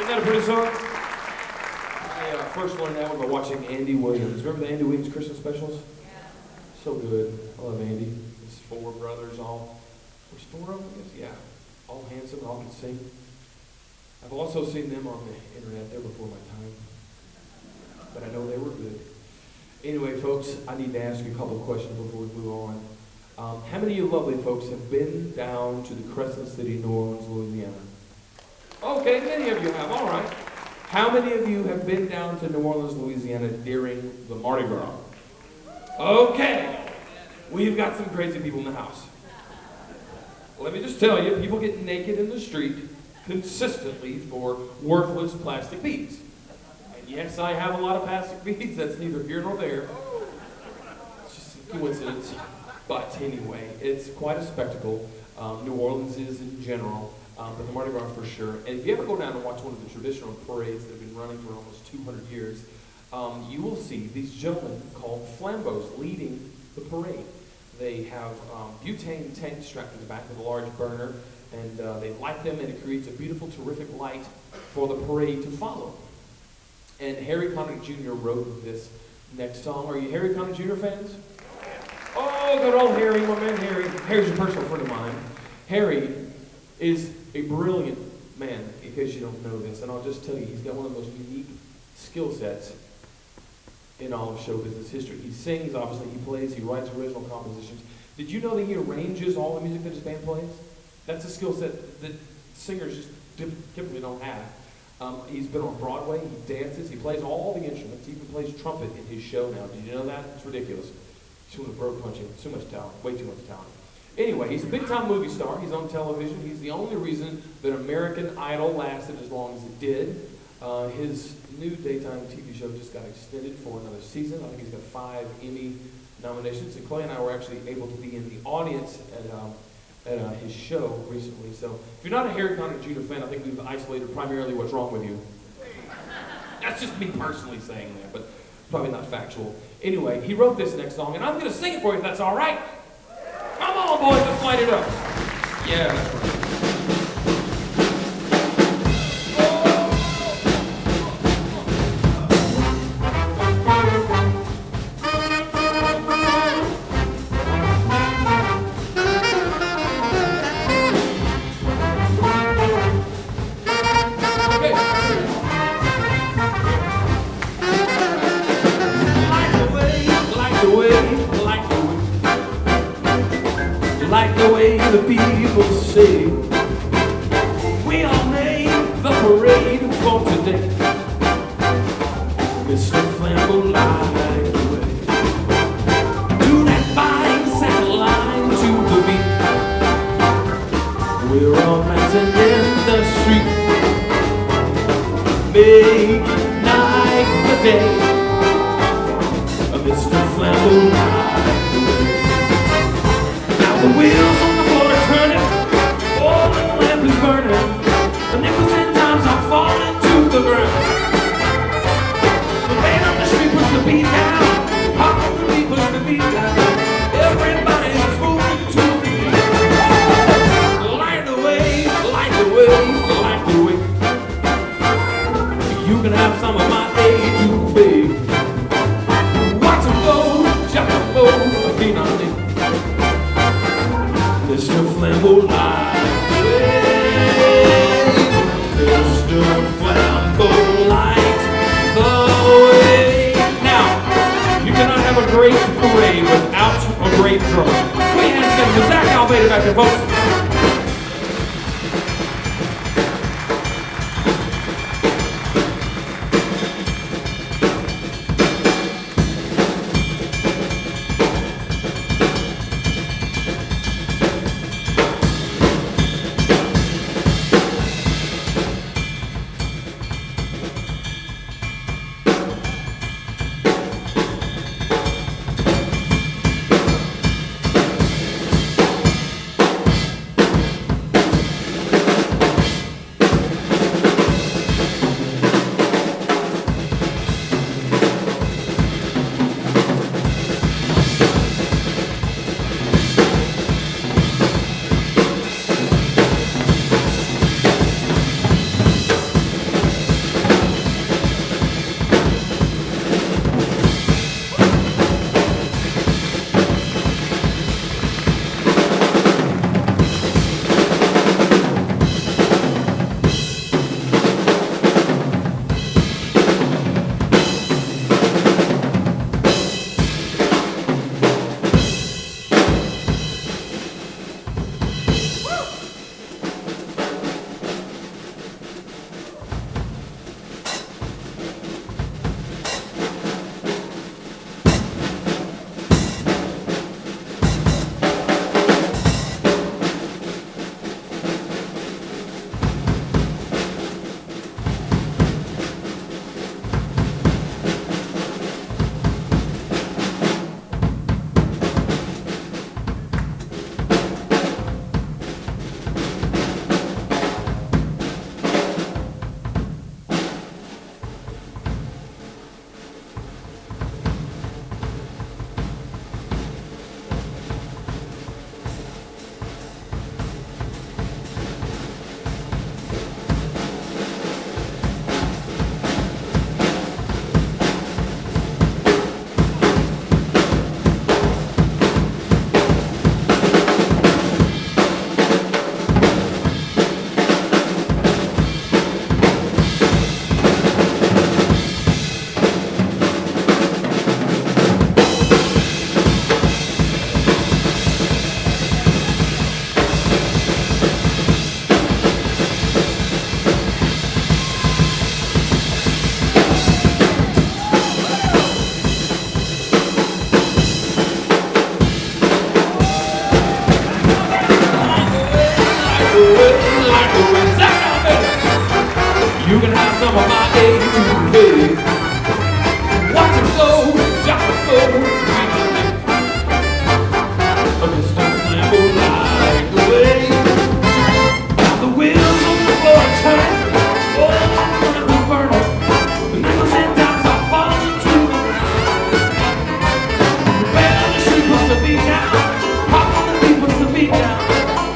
Isn't that a pretty song? I first learned that one by watching Andy Williams. Remember the Andy Williams Christmas specials? So good. I love Andy. His four brothers, all. There's four of them, I guess? Yeah. All handsome, all can sing. I've also seen them on the internet there before my time. But I know they were good. Anyway, folks, I need to ask you a couple of questions before we move on. How many of you lovely folks have been down to the Crescent City, New Orleans, Louisiana? Okay, many of you have, all right. How many of you have been down to New Orleans, Louisiana during the Mardi Gras? Okay, we've got some crazy people in the house. Let me just tell you, people get naked in the street consistently for worthless plastic beads. And yes, I have a lot of plastic beads, that's neither here nor there. It's just a coincidence. But anyway, it's quite a spectacle. New Orleans is in general, but the Mardi Gras for sure. And if you ever go down and watch one of the traditional parades that have been running for almost 200 years, you will see these gentlemen called flambeaux leading the parade. They have butane tanks strapped to the back with a large burner, and they light them, and it creates a beautiful, terrific light for the parade to follow. And Harry Connick Jr. wrote this next song. Are you Harry Connick Jr. fans? Oh, good old Harry, my man Harry. Harry's a personal friend of mine. Harry is a brilliant man, in case you don't know this. And I'll just tell you, he's got one of the most unique skill sets in all of show business history. He sings, obviously, he plays, he writes original compositions. Did you know that he arranges all the music that his band plays? That's a skill set that singers just typically don't have. He's been on Broadway, he dances, he plays all the instruments, he even plays trumpet in his show now. Did you know that? It's ridiculous. He's one of broke punching, too much talent, way too much talent. Anyway, he's a big-time movie star. He's on television. He's the only reason that American Idol lasted as long as it did. His new daytime TV show just got extended for another season. I think he's got 5 Emmy nominations. And Clay and I were actually able to be in the audience at his show recently. So if you're not a Harry Connick Jr. fan, I think we've isolated primarily what's wrong with you. That's just me personally saying that, but probably not factual. Anyway, he wrote this next song, and I'm going to sing it for you if that's all right. Come on, boys, let's light it up. Yeah, that's right. The people say we all made the parade for today. Mr. Flambeau light the way to that bicycle line to the beat. We're all dancing in the street, make night the day. Mr. Flambeau light the way. Now the wheels on the floor are turning, all the lamp is burning, the nickels and dimes are falling to the ground. The man on the street puts the beat down, pop on the beat puts the beat down. Everybody is moving to the beat. Light the way, light the way, light the way. You can have some of my A2B. Watch them go, jump them go, feet on it. Mr. Flambeau light the way. Mr. Flambeau light the way. Now, you cannot have a great parade without a great drummer. Put your hands together for Zach Almeida back there, folks. day to day. Watch it go, watch it go. Just a Lambo light the way. The wheels on the floor turn. Oh, the river's burning. The nickels and dimes are falling to the ground. Well, the street puts the beat down. Pop on the beat puts the beat down.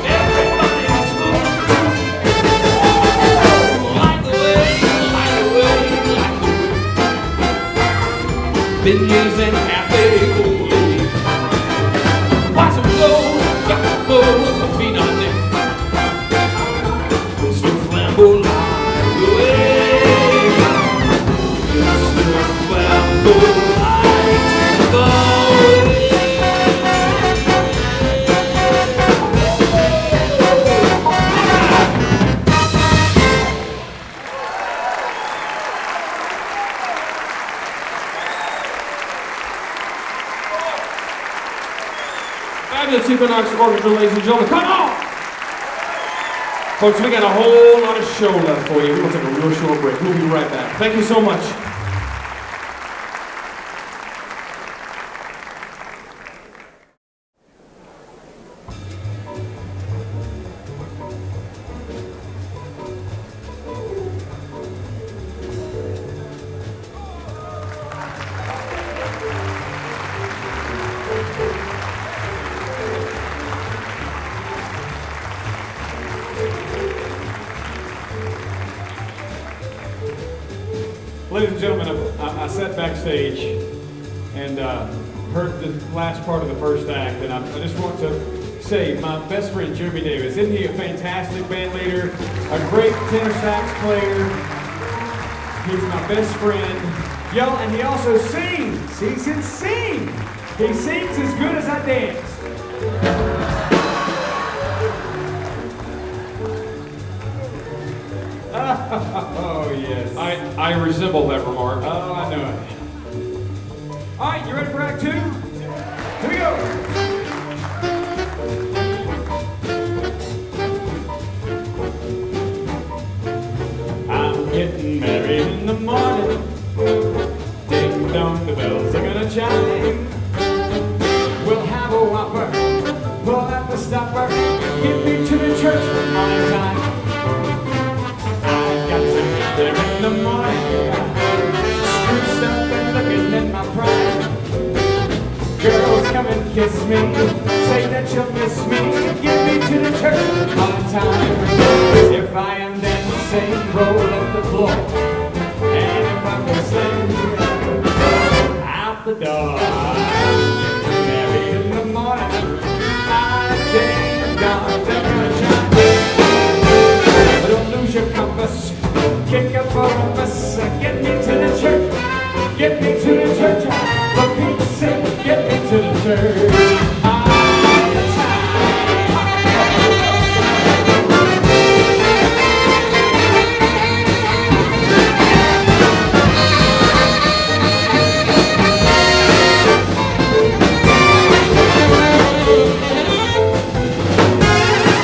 Everybody is moving to. Light the way, light the way, light the way. Beignets and cafe gourmet. Watch them go, got to go, the feet on them. It's the Flambeau light the way. It's the Flambeau light the way. Fabulous Equinox Orchestra, ladies and gentlemen. Come on! Folks, we got a whole lot of show left for you. We're going to take a real short break. We'll be right back. Thank you so much. Ladies and gentlemen, I sat backstage and heard the last part of the first act, and I just want to say my best friend Jeremy Davis, isn't he a fantastic band leader, a great tenor sax player? He's my best friend. Y'all, and he also sings. He can sing. He sings as good as I dance. Oh, yes. I resemble that remark. Oh, I know it. All right, you ready for Act 2? Here we go. I'm getting married in the morning. Ding dong, the bells are gonna chime. We'll have a whopper, pull out the stopper, get me to the church on time. Got to get there in the morning, spruced up and looking in my prime. Girls, come and kiss me, say that you'll miss me, get me to the church on time. If I am dancing, roll up the floor, and if I'm whistling, out the door. Get married in the morning, I ding dong, they're gonna chime. Don't lose your compass. Kick up for a bus, get me to the church, get me to the church, for Pete's sake, get me to the church. All the time.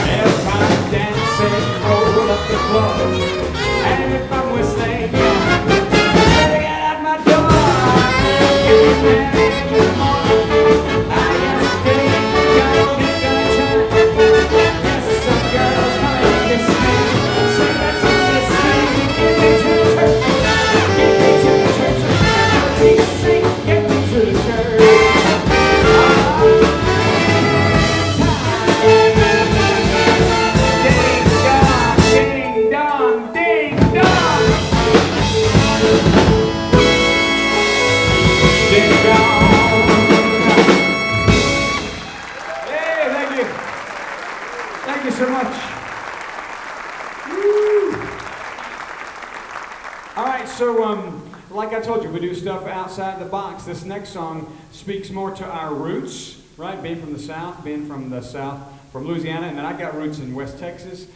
If I'm dancing, roll up the floor. And if I'm whistling, get out my door. Get me married in the morning. I guess they got me gonna try. Yes, some girls wanna kiss me. Say that you miss me. Get me to the church. Get me to the church. Please sing. Get me to the church. Ding dong, ding dong. Ding dong. Hey, thank you. Thank you so much. Woo. All right, so like I told you, we do stuff outside the box. This next song speaks more to our roots, right? Being from the South, from Louisiana, and then I got roots in West Texas.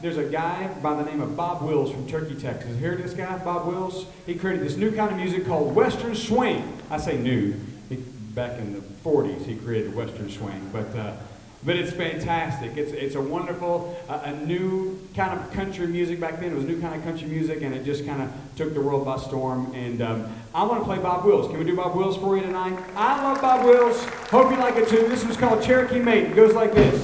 There's a guy by the name of Bob Wills from Turkey, Texas. Hear this guy, Bob Wills? He created this new kind of music called Western Swing. I say new. Back in the 40s, he created Western Swing. But But it's fantastic. It's a wonderful, a new kind of country music. Back then it was new kind of country music, and it just kind of took the world by storm. And I want to play Bob Wills. Can we do Bob Wills for you tonight? I love Bob Wills. Hope you like it too. This one's called Cherokee Mate. It goes like this.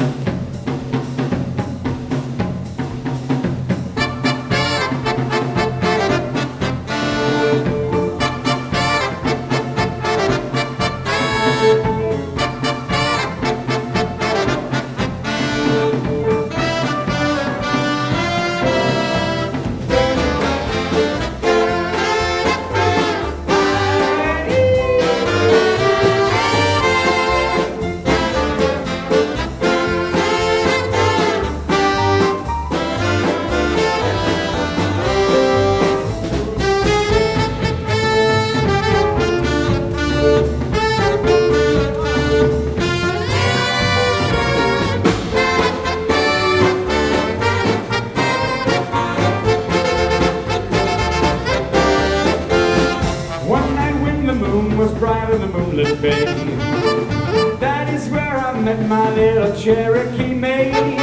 That is where I met my little Cherokee maid.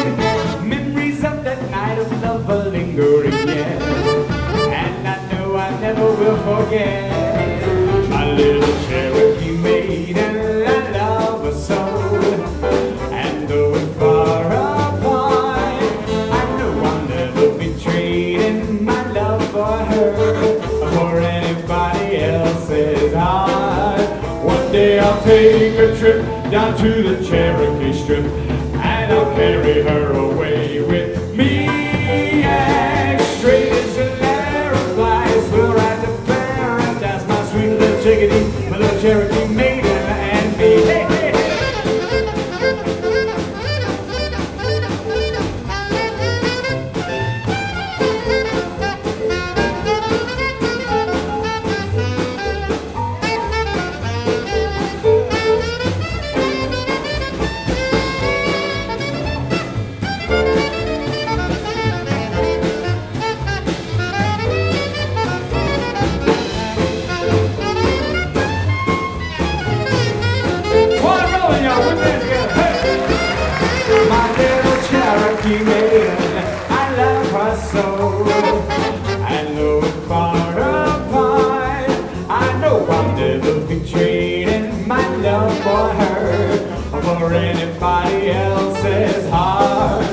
Memories of that night of love are lingering yet, and I know I never will forget my little Cherokee maid, and I love her so. And though we're far apart, I know I'll never be trading my love for her for anybody else's heart. One day I'll take a trip down to the Cherokee Strip, and I'll carry her away with me. And straight as an arrow flies, we'll ride to paradise, my sweet little chickadee, my little Cherokee maiden and me. Hey, hey, hey. I love her so, and though we're far apart, I know I'll never be trading my love for her for anybody else's heart.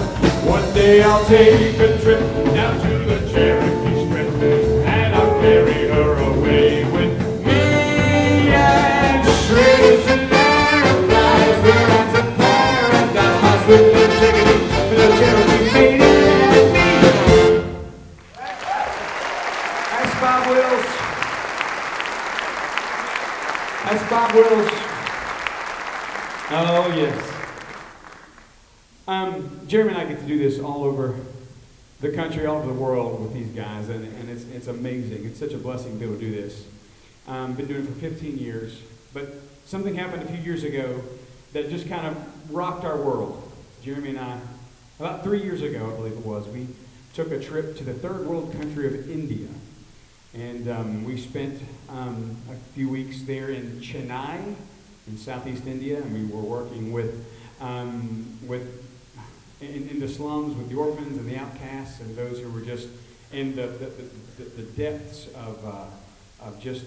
One day I'll take a trip down to the Cherokee Strip, and I'll carry her away with me. And straight as an arrow flies, we're out to paradise, my sweet little chickadee, little Cherokee maiden and me. That's Bob Wills. That's Bob Wills. Oh, yes. Jeremy and I get to do this all over the country, all over the world with these guys, and it's amazing. It's such a blessing to be able to do this. Been doing it for 15 years, but something happened a few years ago that just kind of rocked our world. Jeremy and I, about 3 years ago, I believe it was, we took a trip to the third world country of India. And we spent a few weeks there in Chennai, in southeast India, and we were working in the slums with the orphans and the outcasts and those who were just in the depths of just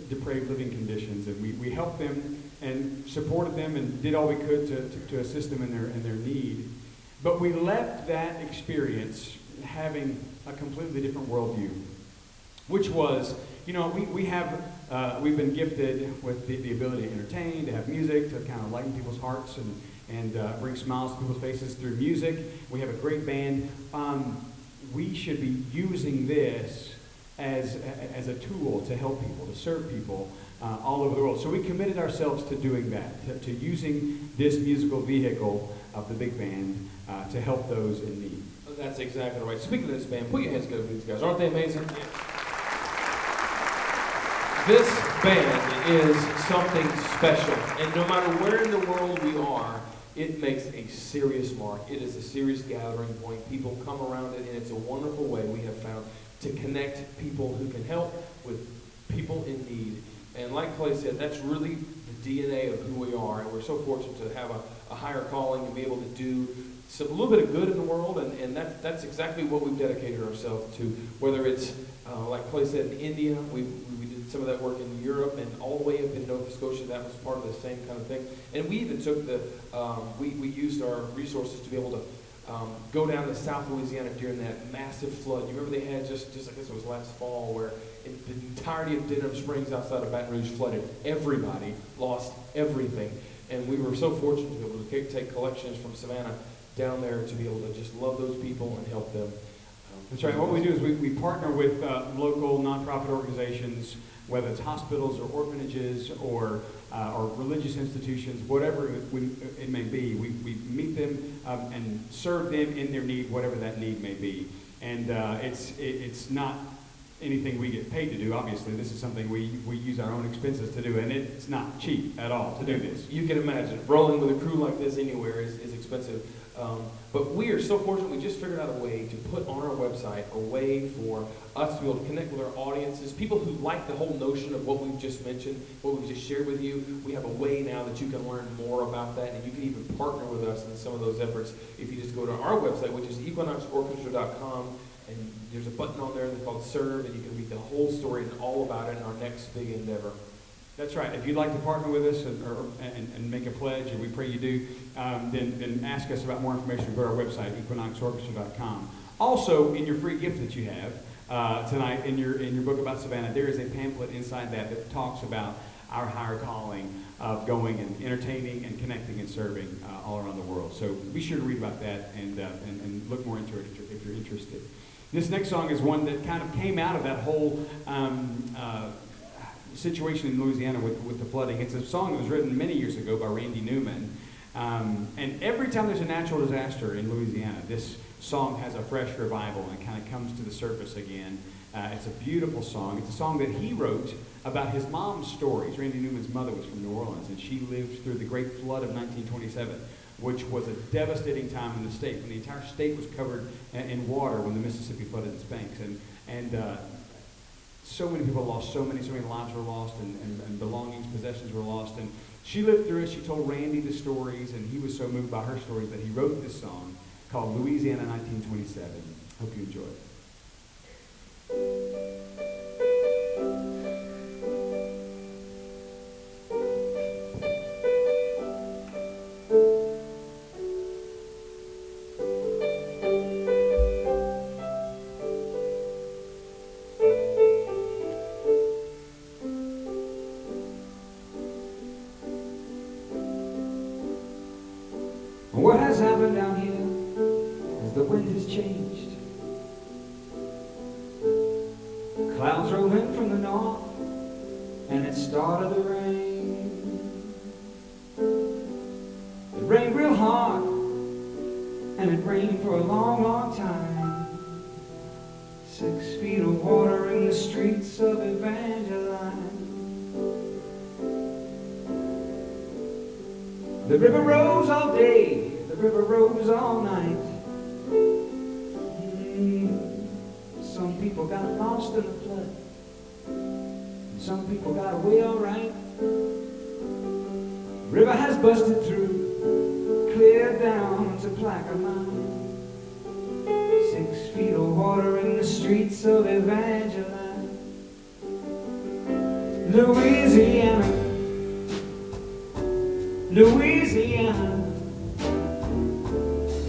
depraved living conditions. And we helped them and supported them and did all we could to assist them in their need. But we left that experience having a completely different worldview, which was, you know, we've been gifted with the ability to entertain, to have music, to kind of lighten people's hearts and bring smiles to people's faces through music. We have a great band. We should be using this as a tool to help people, to serve people all over the world. So we committed ourselves to doing that, to using this musical vehicle of the big band to help those in need. That's exactly right. Speaking of this band, put your hands together for these guys. Aren't they amazing? Yeah. This band is something special, and no matter where in the world we are, it makes a serious mark. It is a serious gathering point. People come around it, and it's a wonderful way we have found to connect people who can help with people in need. And like Clay said, that's really the DNA of who we are, and we're so fortunate to have a higher calling and be able to do a little bit of good in the world, and that's exactly what we've dedicated ourselves to. Whether it's like Clay said, in India, we did some of that work in Europe, and all the way up in Nova Scotia, that was part of the same kind of thing. And we even took we used our resources to be able to go down to South Louisiana during that massive flood. You remember they had just I guess it was last fall, where the entirety of Denham Springs outside of Baton Rouge flooded. Everybody lost everything, and we were so fortunate to be able to take collections from Savannah down there to be able to just love those people and help them. That's right. What we do is we partner with local nonprofit organizations, whether it's hospitals or orphanages or religious institutions, whatever it may be. We meet them and serve them in their need, whatever that need may be. And it's not anything we get paid to do. Obviously, this is something we use our own expenses to do, and it's not cheap at all to do this. You can imagine rolling with a crew like this anywhere is expensive. But we are so fortunate, we just figured out a way to put on our website a way for us to be able to connect with our audiences, people who like the whole notion of what we've just mentioned, what we've just shared with you. We have a way now that you can learn more about that, and you can even partner with us in some of those efforts if you just go to our website, which is equinoxorchestra.com, and there's a button on there called Serve, and you can read the whole story and all about it in our next big endeavor. That's right. If you'd like to partner with us and make a pledge, and we pray you do, then ask us about more information. Go to our website, equinoxorchestra.com. Also, in your free gift that you have tonight, in your book about Savannah, there is a pamphlet inside that talks about our higher calling of going and entertaining and connecting and serving all around the world. So be sure to read about that and look more into it if you're interested. This next song is one that kind of came out of that whole situation in Louisiana with the flooding. It's a song that was written many years ago by Randy Newman. And every time there's a natural disaster in Louisiana, this song has a fresh revival and kind of comes to the surface again. It's a beautiful song. It's a song that he wrote about his mom's stories. Randy Newman's mother was from New Orleans, and she lived through the Great Flood of 1927, which was a devastating time in the state, when the entire state was covered in water when the Mississippi flooded its banks. And so many people lost, so many lives were lost, and belongings, possessions were lost. And she lived through it. She told Randy the stories, and he was so moved by her stories that he wrote this song called Louisiana 1927. Hope you enjoy it. What has happened down here is the wind has changed. Clouds roll in from the north, and it started to rain. It rained real hard, and it rained for a long, long time. 6 feet of water in the streets of Evangeline. The river rose all day, the river rose all night. Some people got lost in the flood, and some people got away all right. The river has busted through, cleared down to Plaquemine. 6 feet of water in the streets of Evangeline. Louisiana, Louisiana,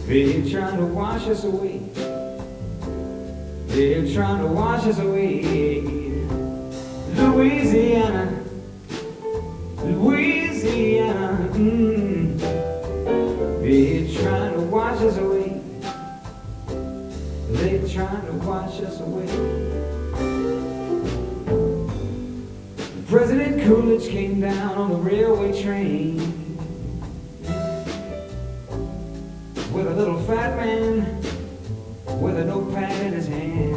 they're trying to wash us away. They're trying to wash us away. Louisiana, Louisiana, they're trying to wash us away. They're trying to wash us away. President Coolidge came down on the railway train with a little fat man with a notepad in his hand.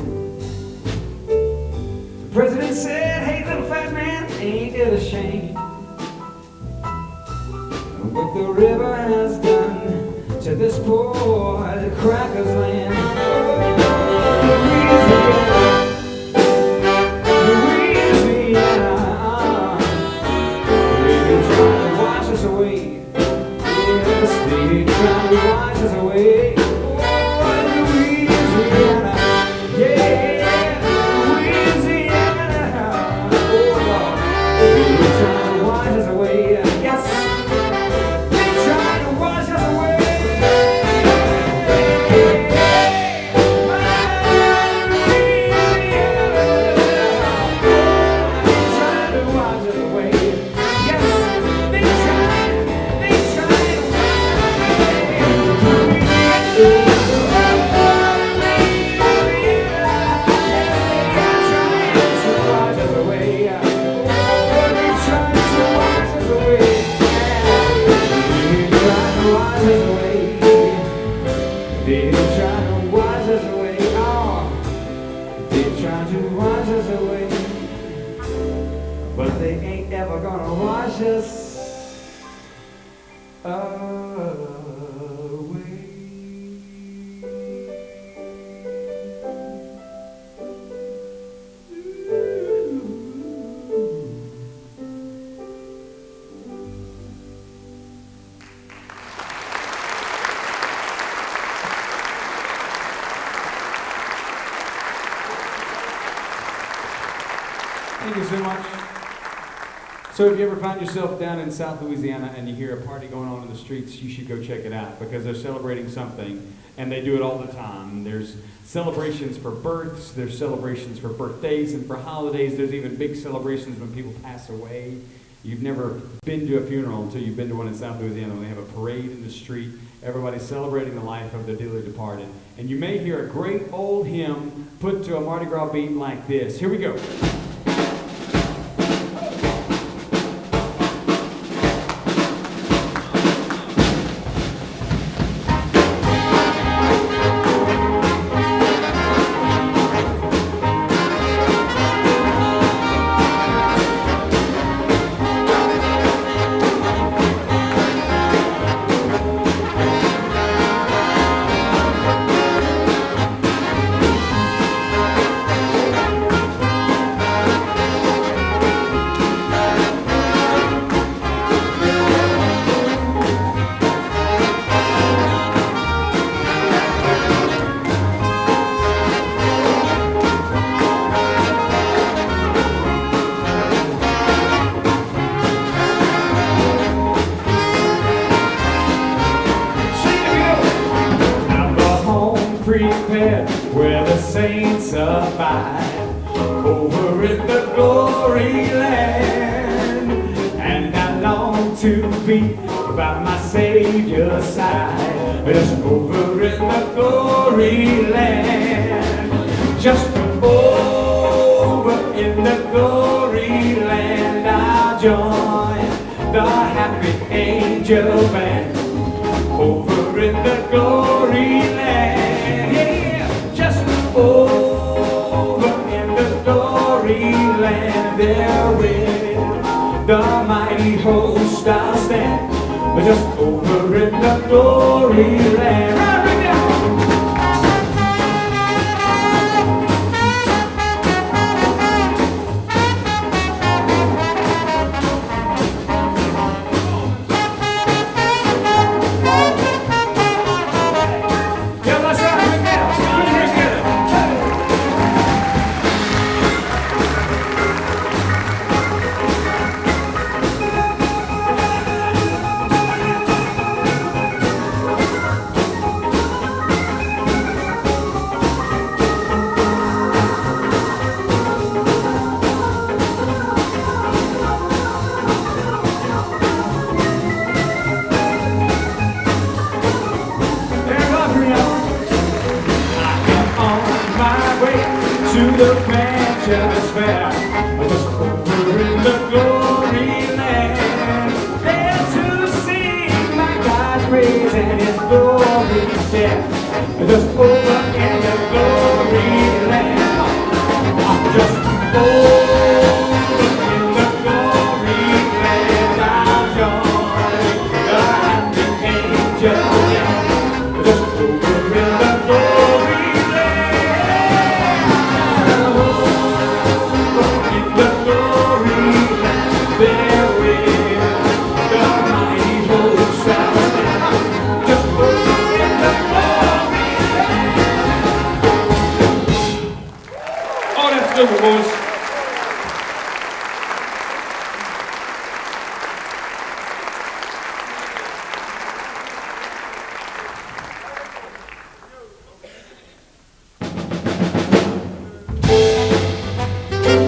The president said, "Hey, little fat man, ain't it a shame what the river has done to this poor cracker's land?" Louisiana, they're trying to wash us away. Yes, just away. Thank you so much. So if you ever find yourself down in South Louisiana and you hear a party going on in the streets, you should go check it out because they're celebrating something, and they do it all the time. There's celebrations for births, there's celebrations for birthdays and for holidays. There's even big celebrations when people pass away. You've never been to a funeral until you've been to one in South Louisiana when they have a parade in the street. Everybody's celebrating the life of the dearly departed. And you may hear a great old hymn put to a Mardi Gras beat like this. Here we go. Prepared where the saints abide, over in the glory land. And I long to be by my Savior's side, just over in the glory land. Just over in the glory land, I'll join the happy angel band. Over in the glory land. Over in the glory land, there with the mighty host I'll stand. Just over in the glory land. Right now. To the Manchester Fair, just over in the glory land, there to sing my God's praise and His glory share. Just over in the glory land, just over in the glory land, I'll join the happy angel. Just over in the glory. Boys.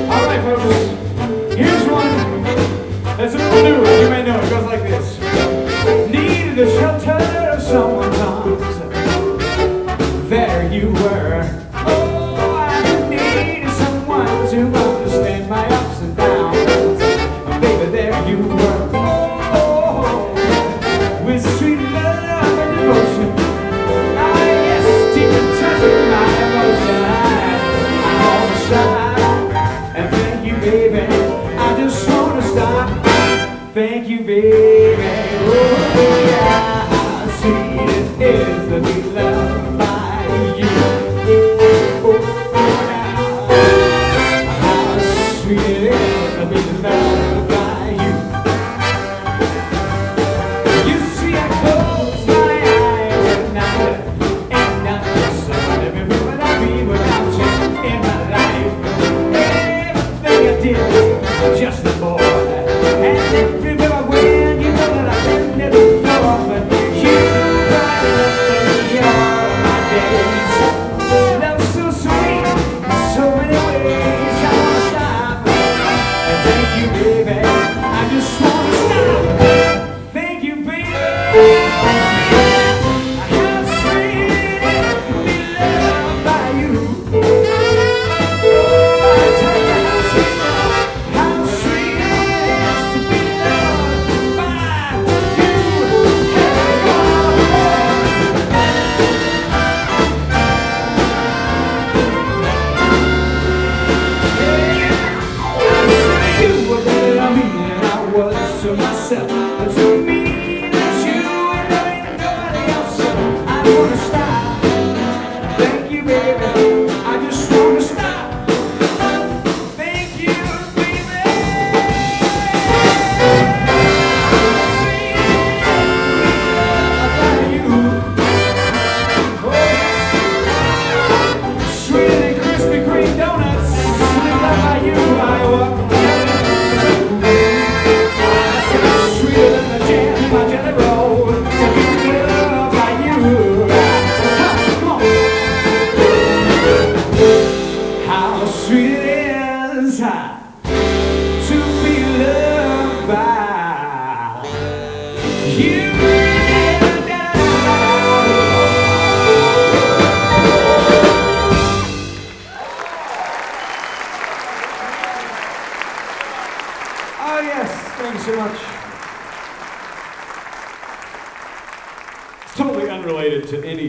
All right, folks. Here's one that's a little new. You may know it goes like this. Needed the shelter of someone's arms. There you were. Oh, I needed someone to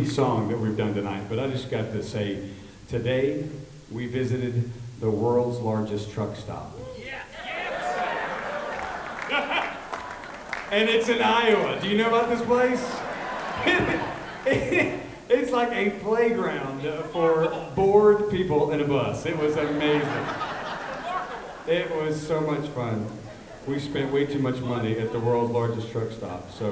Song that we've done tonight, but I just got to say, today we visited the world's largest truck stop. And it's in Iowa. Do you know about this place? It's like a playground for bored people in a bus. It was amazing. It was so much fun. We spent way too much money at the world's largest truck stop, so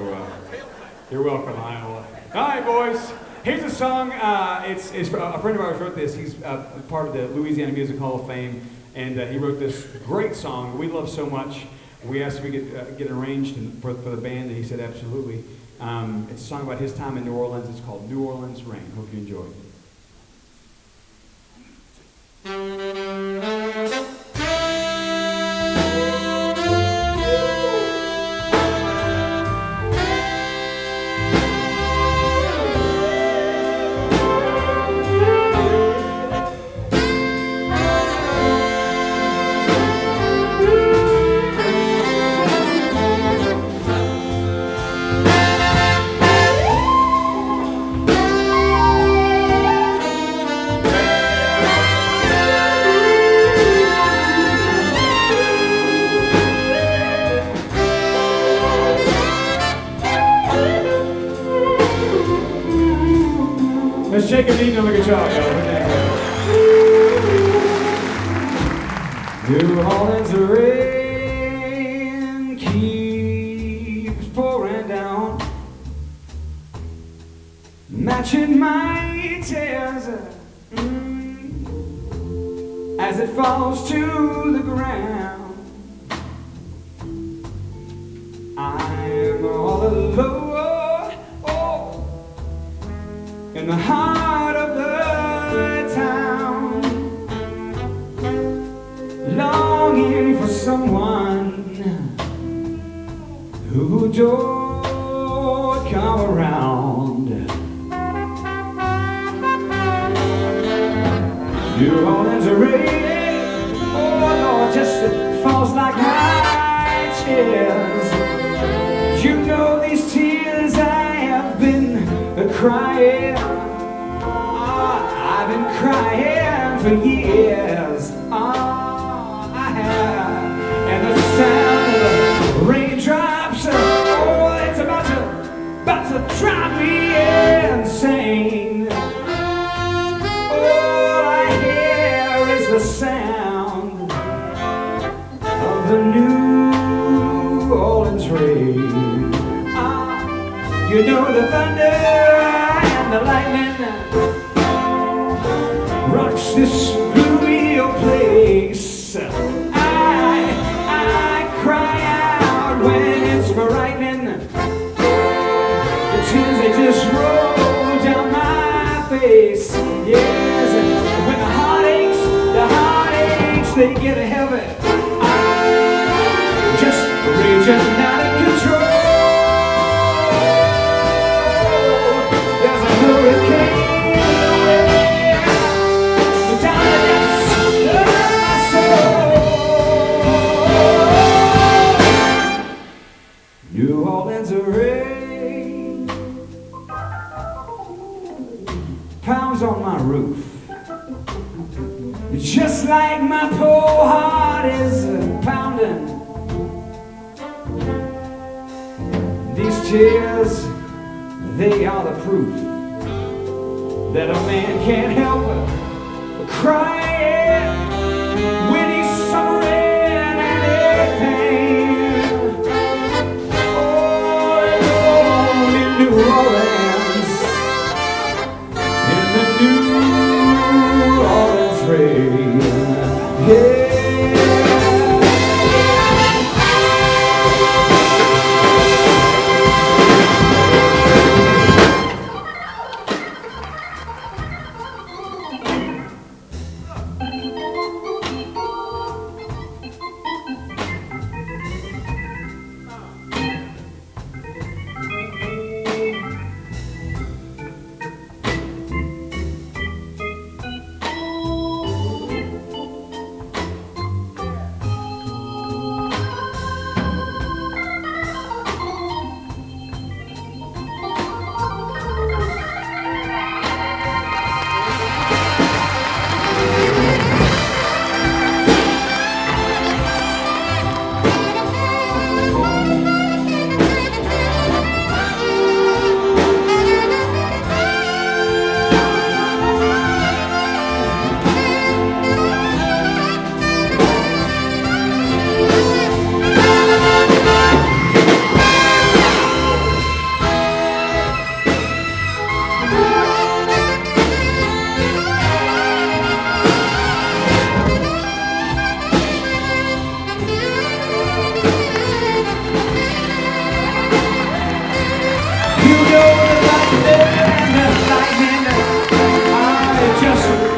you're welcome, Iowa. All right, boys. Here's a song. It's a friend of ours wrote this. He's part of the Louisiana Music Hall of Fame, and he wrote this great song we love so much. We asked if we could get arranged for the band, and he said absolutely. It's a song about his time in New Orleans. It's called New Orleans Rain. Hope you enjoy it. Let's shake a beat on the guitar, y'all. New Orleans rain keeps pouring down, matching my tears as it falls to the ground. I'm all alone in the heart of the town, longing for someone who don't come around. New Orleans rain, oh Lord, just falls like my tears. You know these tears I have been crying. I've been crying for years. I have. And the sound of the raindrops, oh, it's about to drive me insane. All I hear is the sound of the New Orleans rain. You know the thunder and the lightning rocks this gloomy old place. I cry out when it's frightening. The tears, they just roll down my face. Yes, when the heartaches, they get heavy. I'm just raging out of control. There's a hurricane roof. Just like my poor heart is pounding. These tears, they are the proof that a man can't help but crying when he's suffering and everything. Oh, alone in New Orleans, in the New Orleans rain. Yeah.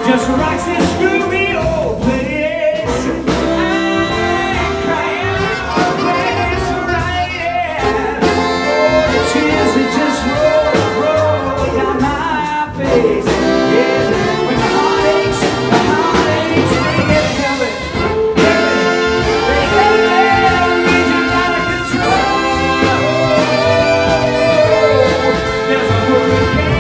Just rocks this groovy old place. I'm crying out when it's right. Oh, the tears that just roll down my face. Yes, when the heartaches, they get heavy, they raging out of control. There's a hurricane.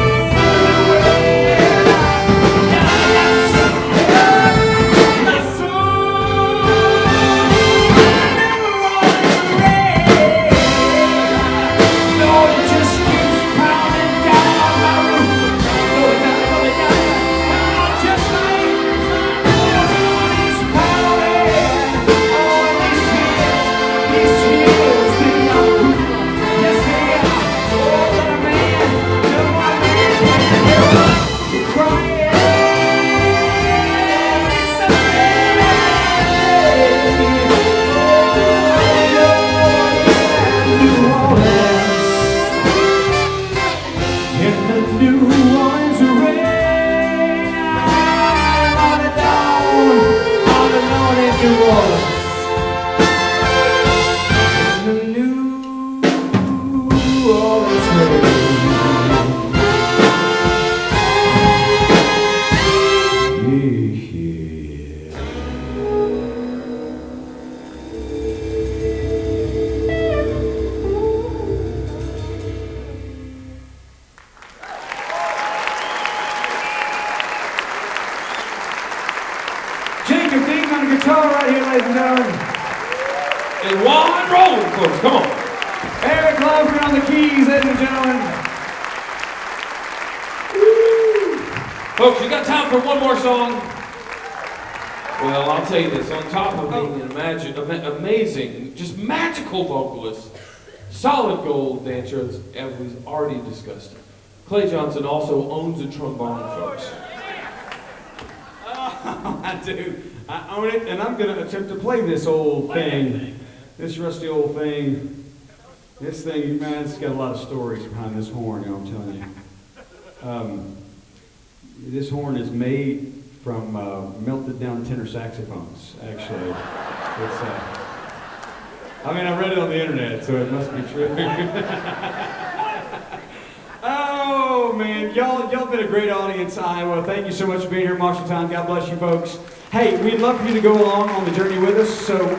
Guitar right here, ladies and gentlemen. And wide rolling, folks. Come on. Eric Laufman on the keys, ladies and gentlemen. Woo. Folks, you got time for one more song? Well, I'll tell you this. On top of being an amazing, just magical vocalist, solid gold dancer, as we've already discussed, Clay Johnson also owns a trombone, folks. Oh, I do. I own it, and I'm going to attempt to play this old thing. This rusty old thing. This thing, man, it's got a lot of stories behind this horn, you know what I'm telling you. This horn is made from melted down tenor saxophones, actually. It's, I mean, I read it on the internet, so it must be true. Oh, man, y'all been a great audience, Iowa. Thank you so much for being here, Marshalltown. God bless you, folks. Hey, we'd love for you to go along on the journey with us. So,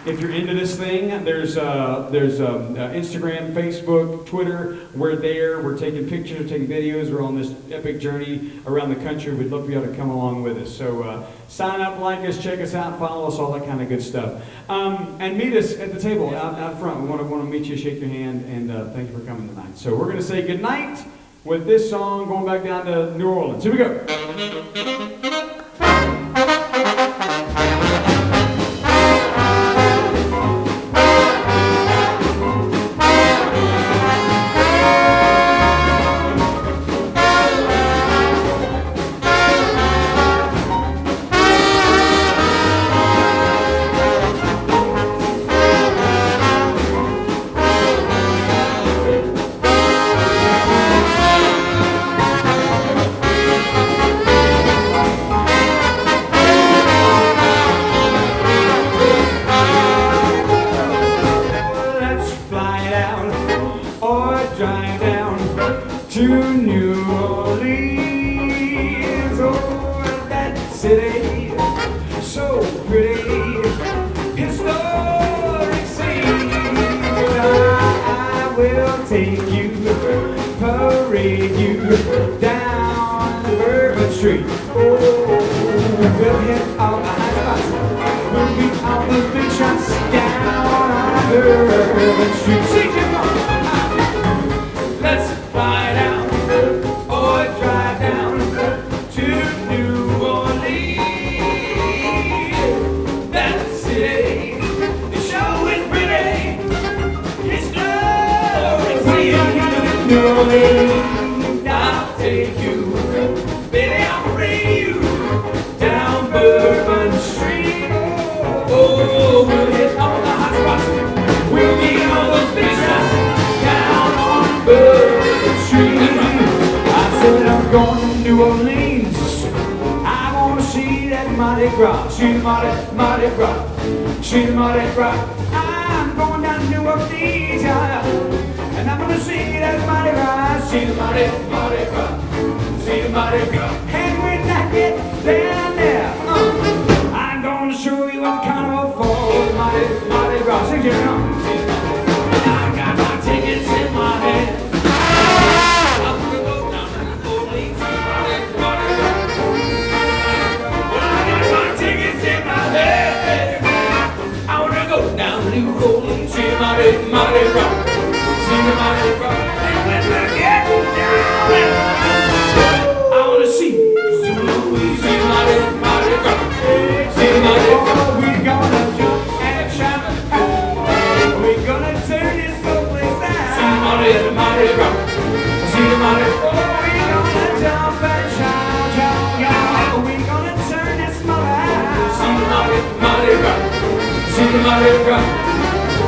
if you're into this thing, there's Instagram, Facebook, Twitter. We're there. We're taking pictures, we're taking videos. We're on this epic journey around the country. We'd love for you to come along with us. So, sign up, like us, check us out, follow us, all that kind of good stuff. And meet us at the table out front. We want to meet you, shake your hand, and thank you for coming tonight. So, we're going to say good night with this song, going back down to New Orleans. Here we go.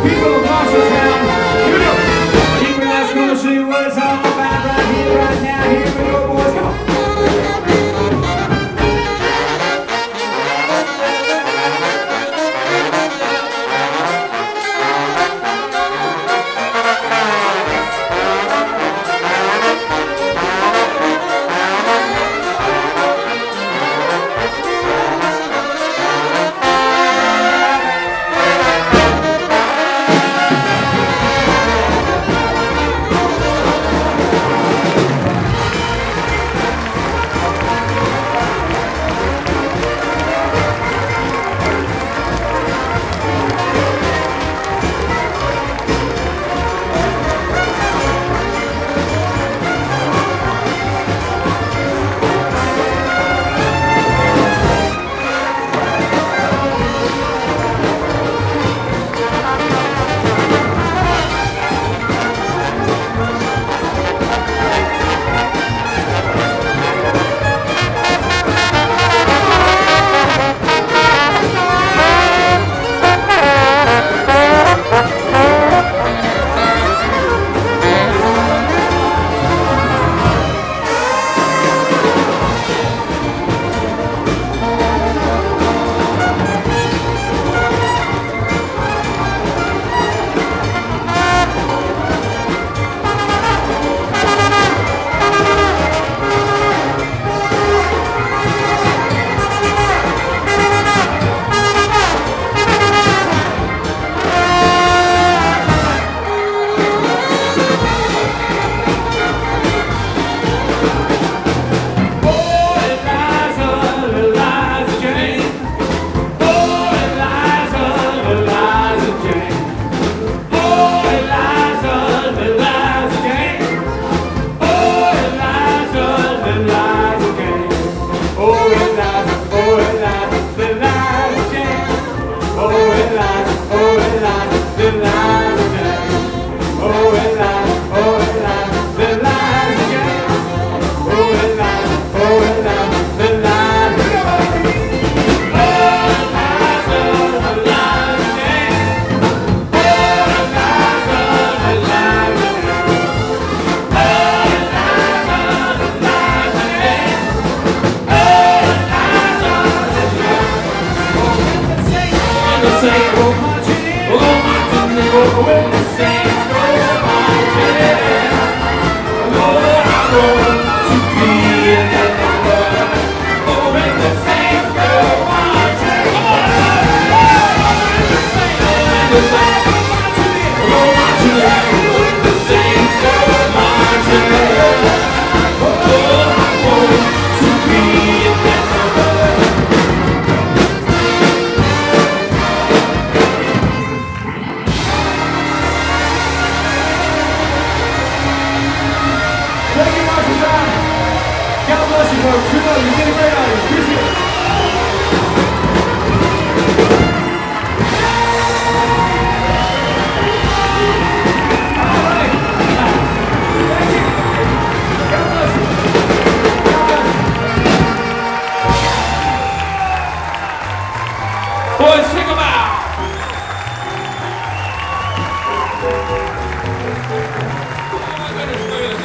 People of Marshalltown, here we go. Equinox gonna show you what it's all about right here, right now. Here we go, boys, come on. Thank you, Marshalltown. God bless you, folks. Good luck. You've been a great audience. Appreciate it. All right. Thank you. God bless you. God bless you. Boys, check them out.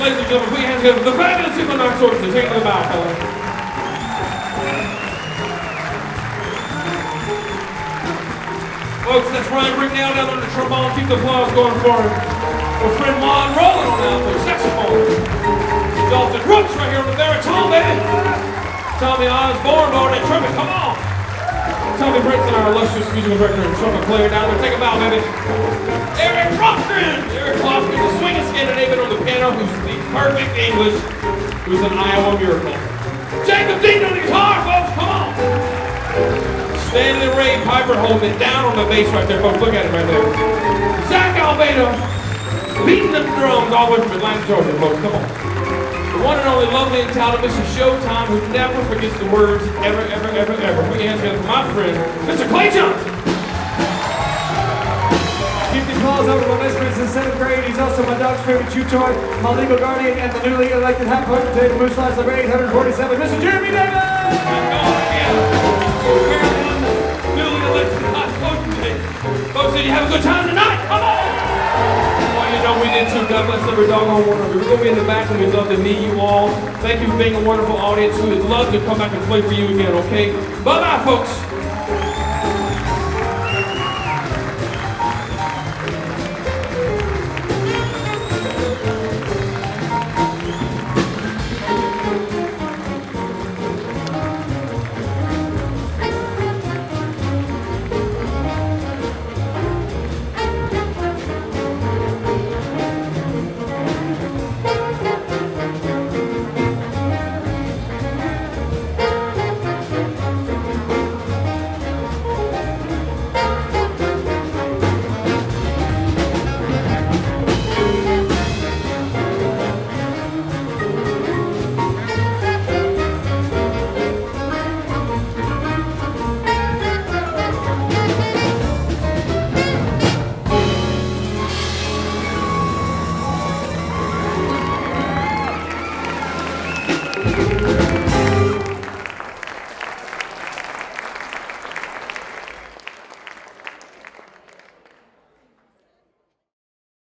Ladies and gentlemen, put your hands together. The fabulous Equinox Orchestra. Take them out, fellas. Folks, that's Ryan Bricknell down on the trombone. Keep the applause going for him. Our friend Juan rolling on out there, saxophone. Dalton Brooks right here on the baritone, baby. Tommy Osborne on that trumpet, come on. Tommy Brinson, our illustrious musical director and trumpet player down there. Take him out, baby. Eric Lofgren, the swinging Scandinavian on the piano who speaks perfect English, who's an Iowa miracle. Jacob Dean on the guitar, folks, come on. Stanley Ray Piper holding it down on the bass right there, folks. Look at it right there. Zach Almeida beating the drums all the way from Atlanta, Georgia, folks. Come on. The one and only lovely and talented Mr. Showtime, who never forgets the words ever, ever, ever, ever. Put your hands together for my friend, Mr. Clay Johnson. Keep the applause over my best friend since 7th grade. He's also my dog's favorite chew toy, my legal guardian, and the newly elected hot potentate of Moose Lives number 847, Mr. Jeremy Davis! Newly elected hot potentate. Folks, did you have a good time tonight? Come on! Well, you know we did too. God bless every doggone one of you. We're going to be in the back and we'd love to meet you all. Thank you for being a wonderful audience. We would love to come back and play for you again, okay? Bye-bye, folks.